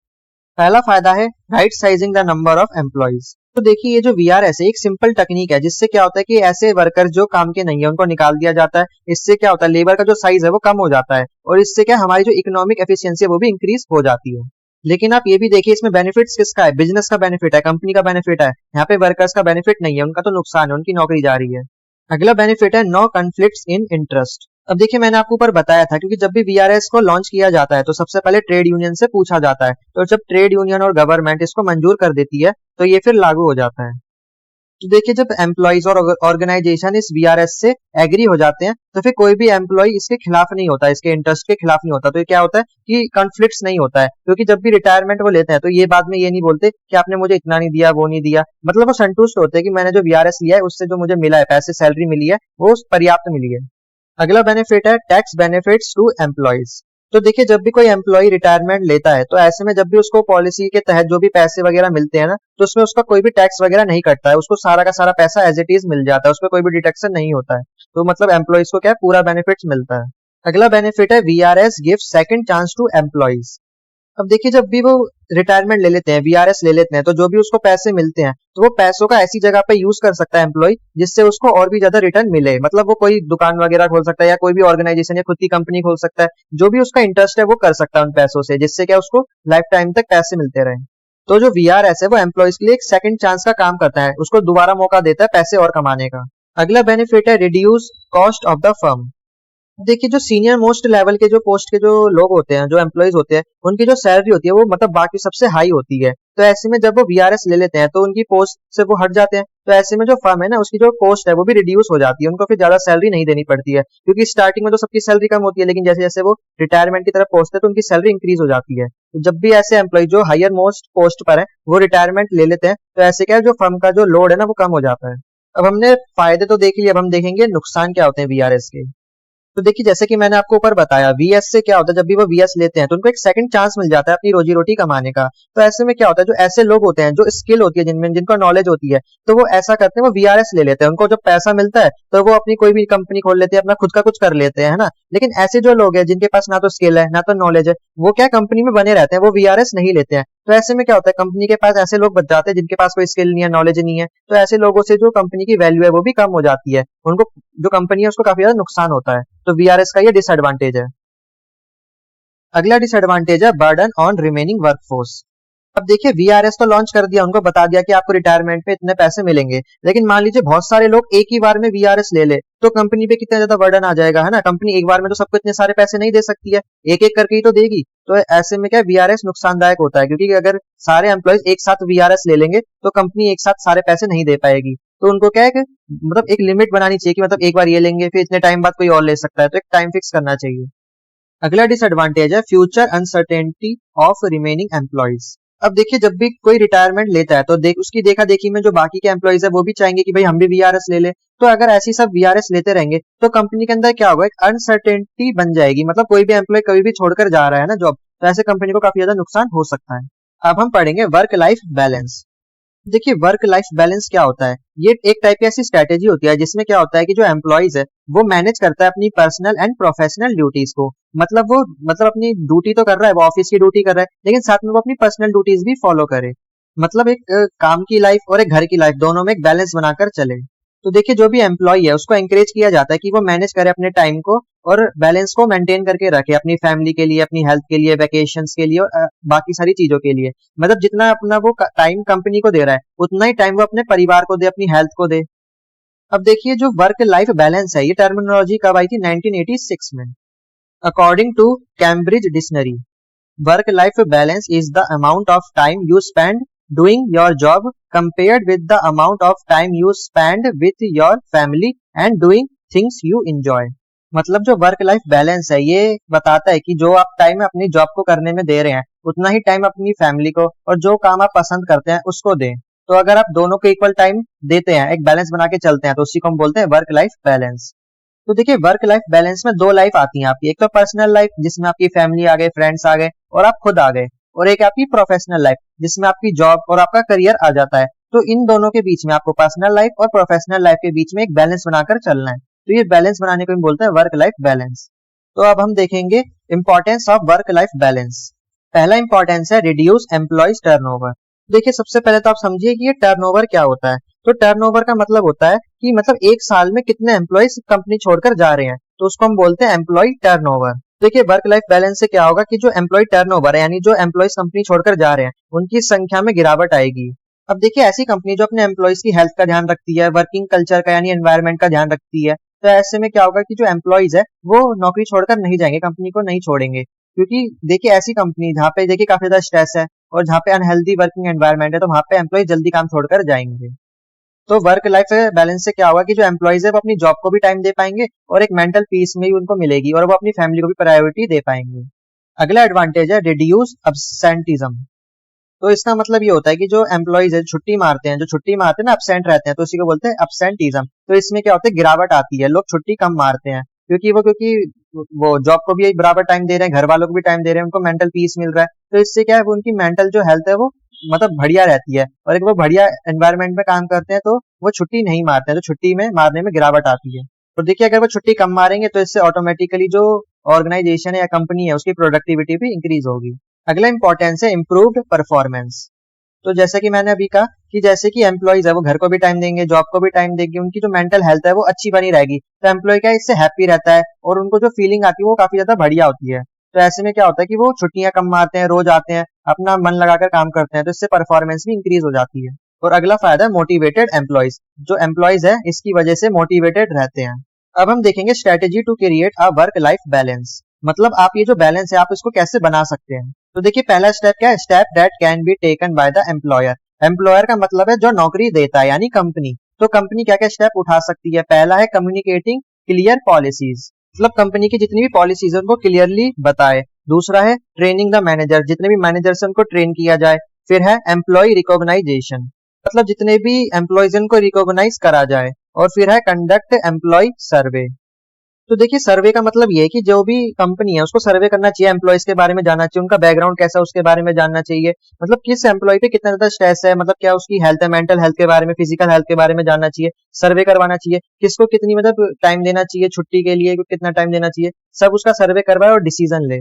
पहला फायदा है right sizing the number of employees. तो देखिए ये जो वीआरएस है एक सिंपल टेक्निक है जिससे क्या होता है कि ऐसे वर्कर जो काम के नहीं है उनको निकाल दिया जाता है। इससे क्या होता है, लेबर का जो साइज है वो कम हो जाता है और इससे क्या हमारी जो इकोनॉमिक एफिशिएंसी है वो भी इंक्रीज हो जाती है। लेकिन आप ये भी देखिए इसमें बेनिफिट्स किसका है, बिजनेस का बेनिफिट है, कंपनी का बेनिफिट है। यहाँ पे वर्कर्स का बेनिफिट नहीं है, उनका तो नुकसान है, उनकी नौकरी जा रही है। अगला बेनिफिट है नो कॉन्फ्लिक्ट्स इन इंटरेस्ट। अब देखिए मैंने आपको ऊपर बताया था क्योंकि जब भी वीआरएस को लॉन्च किया जाता है तो सबसे पहले ट्रेड यूनियन से पूछा जाता है, तो जब ट्रेड यूनियन और गवर्नमेंट इसको मंजूर कर देती है तो ये फिर लागू हो जाता है। तो देखिए जब एम्प्लॉयज और ऑर्गेनाइजेशन इस वीआरएस से एग्री हो जाते हैं तो फिर कोई भी एम्प्लॉय इसके खिलाफ नहीं होता, इसके इंटरेस्ट के खिलाफ नहीं होता। तो ये क्या होता है कि कॉन्फ्लिक्ट्स नहीं होता है, क्योंकि जब भी रिटायरमेंट वो लेते हैं तो ये बाद में ये नहीं बोलते कि आपने मुझे इतना नहीं दिया वो नहीं दिया। मतलब वो संतुष्ट होते हैं कि मैंने जो वीआरएस लिया है उससे जो मुझे मिला है पैसे सैलरी मिली है वो पर्याप्त मिली है। अगला बेनिफिट है टैक्स बेनिफिट्स टू एम्प्लॉयज। तो देखिए जब भी कोई एम्प्लॉय रिटायरमेंट लेता है तो ऐसे में जब भी उसको पॉलिसी के तहत जो भी पैसे वगैरह मिलते हैं ना तो उसमें उसका कोई भी टैक्स वगैरह नहीं कटता है, उसको सारा का सारा पैसा एज इट इज मिल जाता है, उसमें कोई भी डिडक्शन नहीं होता है। तो मतलब एम्प्लॉयज को क्या है, पूरा बेनिफिट्स मिलता है। अगला बेनिफिट है VRS give second chance to employees. अब देखिए जब भी वो रिटायरमेंट ले लेते हैं, वीआरएस ले लेते हैं, तो जो भी उसको पैसे मिलते हैं तो वो पैसों का ऐसी जगह पे यूज कर सकता है एम्प्लॉय जिससे उसको और भी ज्यादा रिटर्न मिले। मतलब वो कोई दुकान वगैरह खोल सकता है या कोई भी ऑर्गेनाइजेशन या खुद की कंपनी खोल सकता है, जो भी उसका इंटरेस्ट है वो कर सकता है उन पैसों से, जिससे क्या उसको लाइफ टाइम तक पैसे मिलते रहे। तो जो वीआरएस है वो एम्प्लॉयज के लिए एक सेकंड चांस का काम करता है, उसको दोबारा मौका देता है पैसे और कमाने का। अगला बेनिफिट है reduce cost of the firm. देखिए जो सीनियर मोस्ट लेवल के जो पोस्ट के जो लोग होते हैं, जो एम्प्लॉयज होते हैं, उनकी जो सैलरी होती है वो मतलब बाकी सबसे हाई होती है। तो ऐसे में जब वो वीआरएस ले लेते हैं तो उनकी पोस्ट से वो हट जाते हैं, तो ऐसे में जो फर्म है ना उसकी जो पोस्ट है वो भी रिड्यूस हो जाती है, उनको फिर ज्यादा सैलरी नहीं देनी पड़ती है, क्योंकि स्टार्टिंग में तो सबकी सैलरी कम होती है लेकिन जैसे जैसे वो रिटायरमेंट की तरफ पहुंचते हैं तो उनकी सैलरी इंक्रीज हो जाती है। तो जब भी ऐसे एम्प्लॉय जो हायर मोस्ट पोस्ट पर है वो रिटायरमेंट ले लेते हैं तो ऐसे क्या है, जो फर्म का जो लोड है ना वो कम हो जाता है। अब हमने फायदे तो देख लिए, अब हम देखेंगे नुकसान क्या होते हैं वीआरएस के। तो देखिए जैसे कि मैंने आपको ऊपर बताया वीएस से क्या होता है, जब भी वो वीएस लेते हैं तो उनको एक सेकंड चांस मिल जाता है अपनी रोजी रोटी कमाने का। तो ऐसे में क्या होता है, जो ऐसे लोग होते हैं जो स्किल होती है जिनमें जिनको नॉलेज होती है तो वो ऐसा करते हैं, वो वीआरएस ले लेते हैं, उनको जब पैसा मिलता है तो वो अपनी कोई भी कंपनी खोल लेते हैं, अपना खुद का कुछ कर लेते हैं, है ना। लेकिन ऐसे जो लोग हैं जिनके पास ना तो स्किल है ना तो नॉलेज है, वो क्या कंपनी में बने रहते हैं, वो वीआरएस नहीं लेते हैं। तो ऐसे में क्या होता है, कंपनी के पास ऐसे लोग बच जाते हैं जिनके पास कोई स्किल नहीं है, नॉलेज नहीं है। तो ऐसे लोगों से जो कंपनी की वैल्यू है वो भी कम हो जाती है, उनको जो कंपनी है उसको काफी ज्यादा नुकसान होता है। तो वीआरएस का ये डिसएडवांटेज है। अगला डिसएडवांटेज है बर्डन ऑन रिमेनिंग वर्कफोर्स। अब देखिए वीआरएस तो लॉन्च कर दिया, उनको बता दिया कि आपको रिटायरमेंट पे इतने पैसे मिलेंगे, लेकिन मान लीजिए बहुत सारे लोग एक ही बार में वीआरएस ले ले तो कंपनी पे कितना ज्यादा बर्डन आ जाएगा, है ना। कंपनी एक बार में तो सबको इतने सारे पैसे नहीं दे सकती है, एक एक करके ही तो देगी। तो ऐसे में क्या वीआरएस नुकसानदायक होता है, क्योंकि अगर सारे एम्प्लॉयज एक साथ वीआरएस ले लेंगे तो कंपनी एक साथ सारे पैसे नहीं दे पाएगी। तो उनको क्या है कि मतलब एक लिमिट बनानी चाहिए कि मतलब एक बार ये लेंगे फिर इतने टाइम बाद कोई और ले सकता है, तो एक टाइम फिक्स करना चाहिए। अगला डिसएडवांटेज है future uncertainty of remaining employees. अब देखिए जब भी कोई रिटायरमेंट लेता है तो उसकी देखा देखी में जो बाकी के एम्प्लॉयज है वो भी चाहेंगे कि भाई हम भी वीआरएस ले ले। तो अगर ऐसी सब वीआरएस लेते रहेंगे तो कंपनी के अंदर क्या होगा, एक अनसर्टेनिटी बन जाएगी, मतलब कोई भी एम्प्लॉय कभी भी छोड़कर जा रहा है ना जॉब, तो ऐसे कंपनी को काफी ज्यादा नुकसान हो सकता है। अब हम पढ़ेंगे वर्क लाइफ बैलेंस। देखिए वर्क लाइफ बैलेंस क्या होता है, ये एक टाइप की ऐसी स्ट्रेटेजी होती है जिसमें क्या होता है कि जो एम्प्लॉयज है वो मैनेज करता है अपनी पर्सनल एंड प्रोफेशनल ड्यूटीज को। मतलब वो अपनी ड्यूटी तो कर रहा है, वो ऑफिस की ड्यूटी कर रहा है, लेकिन साथ में वो अपनी पर्सनल ड्यूटीज भी फॉलो करे। मतलब एक काम की लाइफ और एक घर की लाइफ दोनों में एक बैलेंस बनाकर चले। तो देखिए जो भी एम्प्लॉय है उसको एंकरेज किया जाता है कि वो मैनेज करे अपने टाइम को और बैलेंस को मेंटेन करके रखे अपनी फैमिली के लिए, अपनी हेल्थ के लिए, वैकेशंस के लिए और बाकी सारी चीजों के लिए। मतलब जितना अपना वो टाइम कंपनी को दे रहा है उतना ही टाइम वो अपने परिवार को दे, अपनी हेल्थ को दे। अब देखिए जो वर्क लाइफ बैलेंस है ये टर्मिनोलॉजी कब आई थी, 1986 में। According to Cambridge dictionary, work life balance is the amount of time you spend doing your job compared with the amount of time you spend with your family and doing things you enjoy. मतलब जो work life balance है ये बताता है कि जो आप time अपनी जॉब को करने में दे रहे हैं उतना ही टाइम अपनी फैमिली को और जो काम आप पसंद करते हैं उसको दें। तो अगर आप दोनों को इक्वल टाइम देते हैं, एक बैलेंस बना के चलते हैं, तो उसी को हम बोलते हैं वर्क लाइफ बैलेंस। तो देखिए वर्क लाइफ बैलेंस में दो लाइफ आती हैं आपकी, एक तो पर्सनल लाइफ जिसमें आपकी फैमिली आ गए, फ्रेंड्स आ गए और आप खुद आ गए, और एक आपकी प्रोफेशनल लाइफ जिसमें आपकी जॉब और आपका करियर आ जाता है। तो इन दोनों के बीच में आपको पर्सनल लाइफ और प्रोफेशनल लाइफ के बीच में एक बैलेंस बनाकर चलना है। तो ये बैलेंस बनाने को हम बोलते हैं वर्क लाइफ बैलेंस। तो अब हम देखेंगे importance of work life balance. पहला इंपॉर्टेंस है रिड्यूस एम्प्लॉयज टर्नओवर। देखिए सबसे पहले तो आप समझिए कि ये टर्नओवर क्या होता है। तो टर्नओवर का मतलब होता है कि मतलब एक साल में कितने एम्प्लॉयज कंपनी छोड़कर जा रहे हैं, तो उसको हम बोलते हैं एम्प्लॉय टर्नओवर। देखिए वर्क लाइफ बैलेंस से क्या होगा कि जो एम्प्लॉय टर्नओवर है यानी जो एम्प्लॉयज कंपनी छोड़कर जा रहे हैं उनकी संख्या में गिरावट आएगी। अब देखिए ऐसी कंपनी जो अपने एम्प्लॉयज की हेल्थ का ध्यान रखती है, वर्किंग कल्चर का यानी एनवायरमेंट का ध्यान रखती है, तो ऐसे में क्या होगा कि जो एम्प्लॉयज है वो नौकरी छोड़कर नहीं जाएंगे, कंपनी को नहीं छोड़ेंगे। क्योंकि देखिए ऐसी कंपनी जहाँ पे देखिए काफी ज्यादा स्ट्रेस है और जहाँ पे अनहेल्दी वर्किंग एनवायरमेंट है तो वहां पे एम्प्लॉय जल्दी काम छोड़कर जाएंगे। तो वर्क लाइफ बैलेंस से क्या होगा कि जो एम्प्लॉयज है वो अपनी जॉब को भी टाइम दे पाएंगे और एक मेंटल पीस में भी उनको मिलेगी और वो अपनी फैमिली को भी प्रायोरिटी दे पाएंगे। अगला एडवांटेज है रिड्यूस अब्सेंटिज्म। तो इसका मतलब ये होता है कि जो एम्प्लॉयज है छुट्टी मारते हैं, जो छुट्टी मारते हैं ना अपसेंट रहते हैं, तो इसी को बोलते हैं अब्सेंटिज्म। तो इसमें क्या होता है गिरावट आती है, लोग छुट्टी कम मारते हैं क्योंकि वो जॉब को भी बराबर टाइम दे रहे हैं, घर वालों को भी टाइम दे रहे हैं, उनको मेंटल पीस मिल रहा है। तो इससे क्या है वो उनकी मेंटल जो हेल्थ है वो मतलब बढ़िया रहती है और एक वो बढ़िया एनवायरमेंट में काम करते हैं तो वो छुट्टी नहीं मारते हैं, तो छुट्टी में मारने में गिरावट आती है। तो देखिए अगर वो छुट्टी कम मारेंगे तो इससे ऑटोमेटिकली जो ऑर्गेनाइजेशन है या कंपनी है उसकी प्रोडक्टिविटी भी इंक्रीज होगी। अगला इंपॉर्टेंस है इम्प्रूव्ड परफॉर्मेंस। तो जैसे कि मैंने अभी कहा कि जैसे कि एम्प्लॉयज है वो घर को भी टाइम देंगे, जॉब को भी टाइम देंगे, उनकी जो मेंटल हेल्थ है वो अच्छी बनी रहेगी, तो एम्प्लॉय क्या इससे हैप्पी रहता है और उनको जो फीलिंग आती है वो काफी ज्यादा बढ़िया होती है। तो ऐसे में क्या होता है कि वो छुट्टियां कम मारते हैं, रोज आते हैं, अपना मन लगाकर काम करते हैं, तो इससे परफॉर्मेंस भी इंक्रीज हो जाती है। और अगला फायदा है मोटिवेटेड एम्प्लॉयज। जो एम्प्लॉयज है इसकी वजह से मोटिवेटेड रहते हैं। अब हम देखेंगे strategy to create a work life balance. मतलब आप ये जो बैलेंस है आप इसको कैसे बना सकते हैं। तो देखिए पहला स्टेप क्या है, step that can be taken by the employer. Employer का मतलब है जो नौकरी देता है यानी कंपनी। तो कंपनी क्या क्या स्टेप उठा सकती है। पहला है कम्युनिकेटिंग क्लियर पॉलिसीज, मतलब कंपनी की जितनी भी पॉलिसीज है उनको क्लियरली बताए। दूसरा है ट्रेनिंग द मैनेजर, जितने भी मैनेजर है उनको ट्रेन किया जाए। फिर है एम्प्लॉय रिकॉग्नाइजेशन, मतलब जितने भी एम्प्लॉयज उनको रिकॉग्नाइज करा जाए। और फिर है कंडक्ट एम्प्लॉय सर्वे। तो देखिए सर्वे का मतलब ये है कि जो भी कंपनी है उसको सर्वे करना चाहिए, एम्प्लॉयज के बारे में जानना चाहिए, उनका बैकग्राउंड कैसा है उसके बारे में जानना चाहिए, मतलब किस एम्प्लॉय पे कितना ज्यादा स्ट्रेस है, मतलब क्या उसकी हेल्थ है, मेंटल हेल्थ के बारे में, फिजिकल हेल्थ के बारे में जानना चाहिए, सर्वे करवाना चाहिए, किसको कितनी मतलब टाइम देना चाहिए छुट्टी के लिए, कितना टाइम देना चाहिए, सब उसका सर्वे करवाए और डिसीजन ले।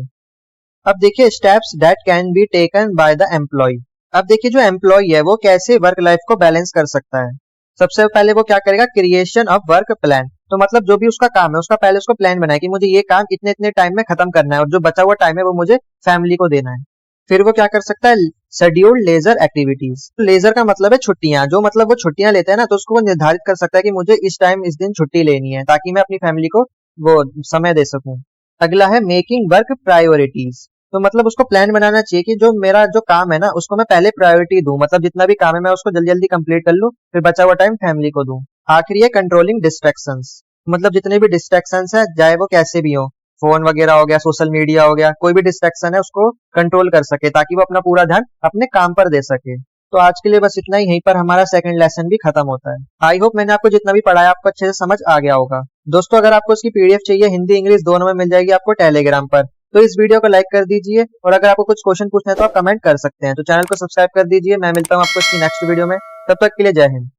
अब देखिए steps that can be taken by the employee. अब देखिए जो एम्प्लॉय है वो कैसे वर्क लाइफ को बैलेंस कर सकता है। सबसे पहले वो क्या करेगा, क्रिएशन ऑफ वर्क प्लान। तो मतलब जो भी उसका काम है उसका पहले उसको प्लान बनाए कि मुझे ये काम इतने इतने टाइम में खत्म करना है और जो बचा हुआ टाइम है वो मुझे फैमिली को देना है। फिर वो क्या कर सकता है, शेड्यूल्ड लेजर एक्टिविटीज। लेजर का मतलब है छुट्टियां, जो मतलब वो छुट्टियां लेते हैं ना, तो उसको वो निर्धारित कर सकता है कि मुझे इस टाइम इस दिन छुट्टी लेनी है, ताकि मैं अपनी फैमिली को वो समय दे सकूं। अगला है मेकिंग वर्क प्रायोरिटीज। तो मतलब उसको प्लान बनाना चाहिए कि जो मेरा जो काम है ना, उसको मैं पहले प्रायोरिटी दूं, मतलब जितना भी काम है मैं उसको जल्दी जल्दी कंप्लीट कर लूं, फिर बचा हुआ टाइम फैमिली को दूं। आखिरी है कंट्रोलिंग डिस्ट्रैक्शंस। मतलब जितने भी डिस्ट्रैक्शंस है, चाहे वो कैसे भी हो, फोन वगैरह हो गया, सोशल मीडिया हो गया, कोई भी डिस्ट्रैक्शन है उसको कंट्रोल कर सके, ताकि वो अपना पूरा ध्यान अपने काम पर दे सके। तो आज के लिए बस इतना ही, यहीं पर हमारा सेकंड लेसन भी खत्म होता है। आई होप मैंने आपको जितना भी पढ़ाया आपको अच्छे से समझ आ गया होगा। दोस्तों अगर आपको इसकी पीडीएफ चाहिए, हिंदी इंग्लिश दोनों में मिल जाएगी आपको टेलीग्राम पर। तो इस वीडियो को लाइक कर दीजिए, और अगर आपको कुछ क्वेश्चन पूछना है तो आप कमेंट कर सकते हैं। तो चैनल को सब्सक्राइब कर दीजिए। मैं मिलता हूँ आपको इसकी नेक्स्ट वीडियो में, तब तक के लिए जय हिंद।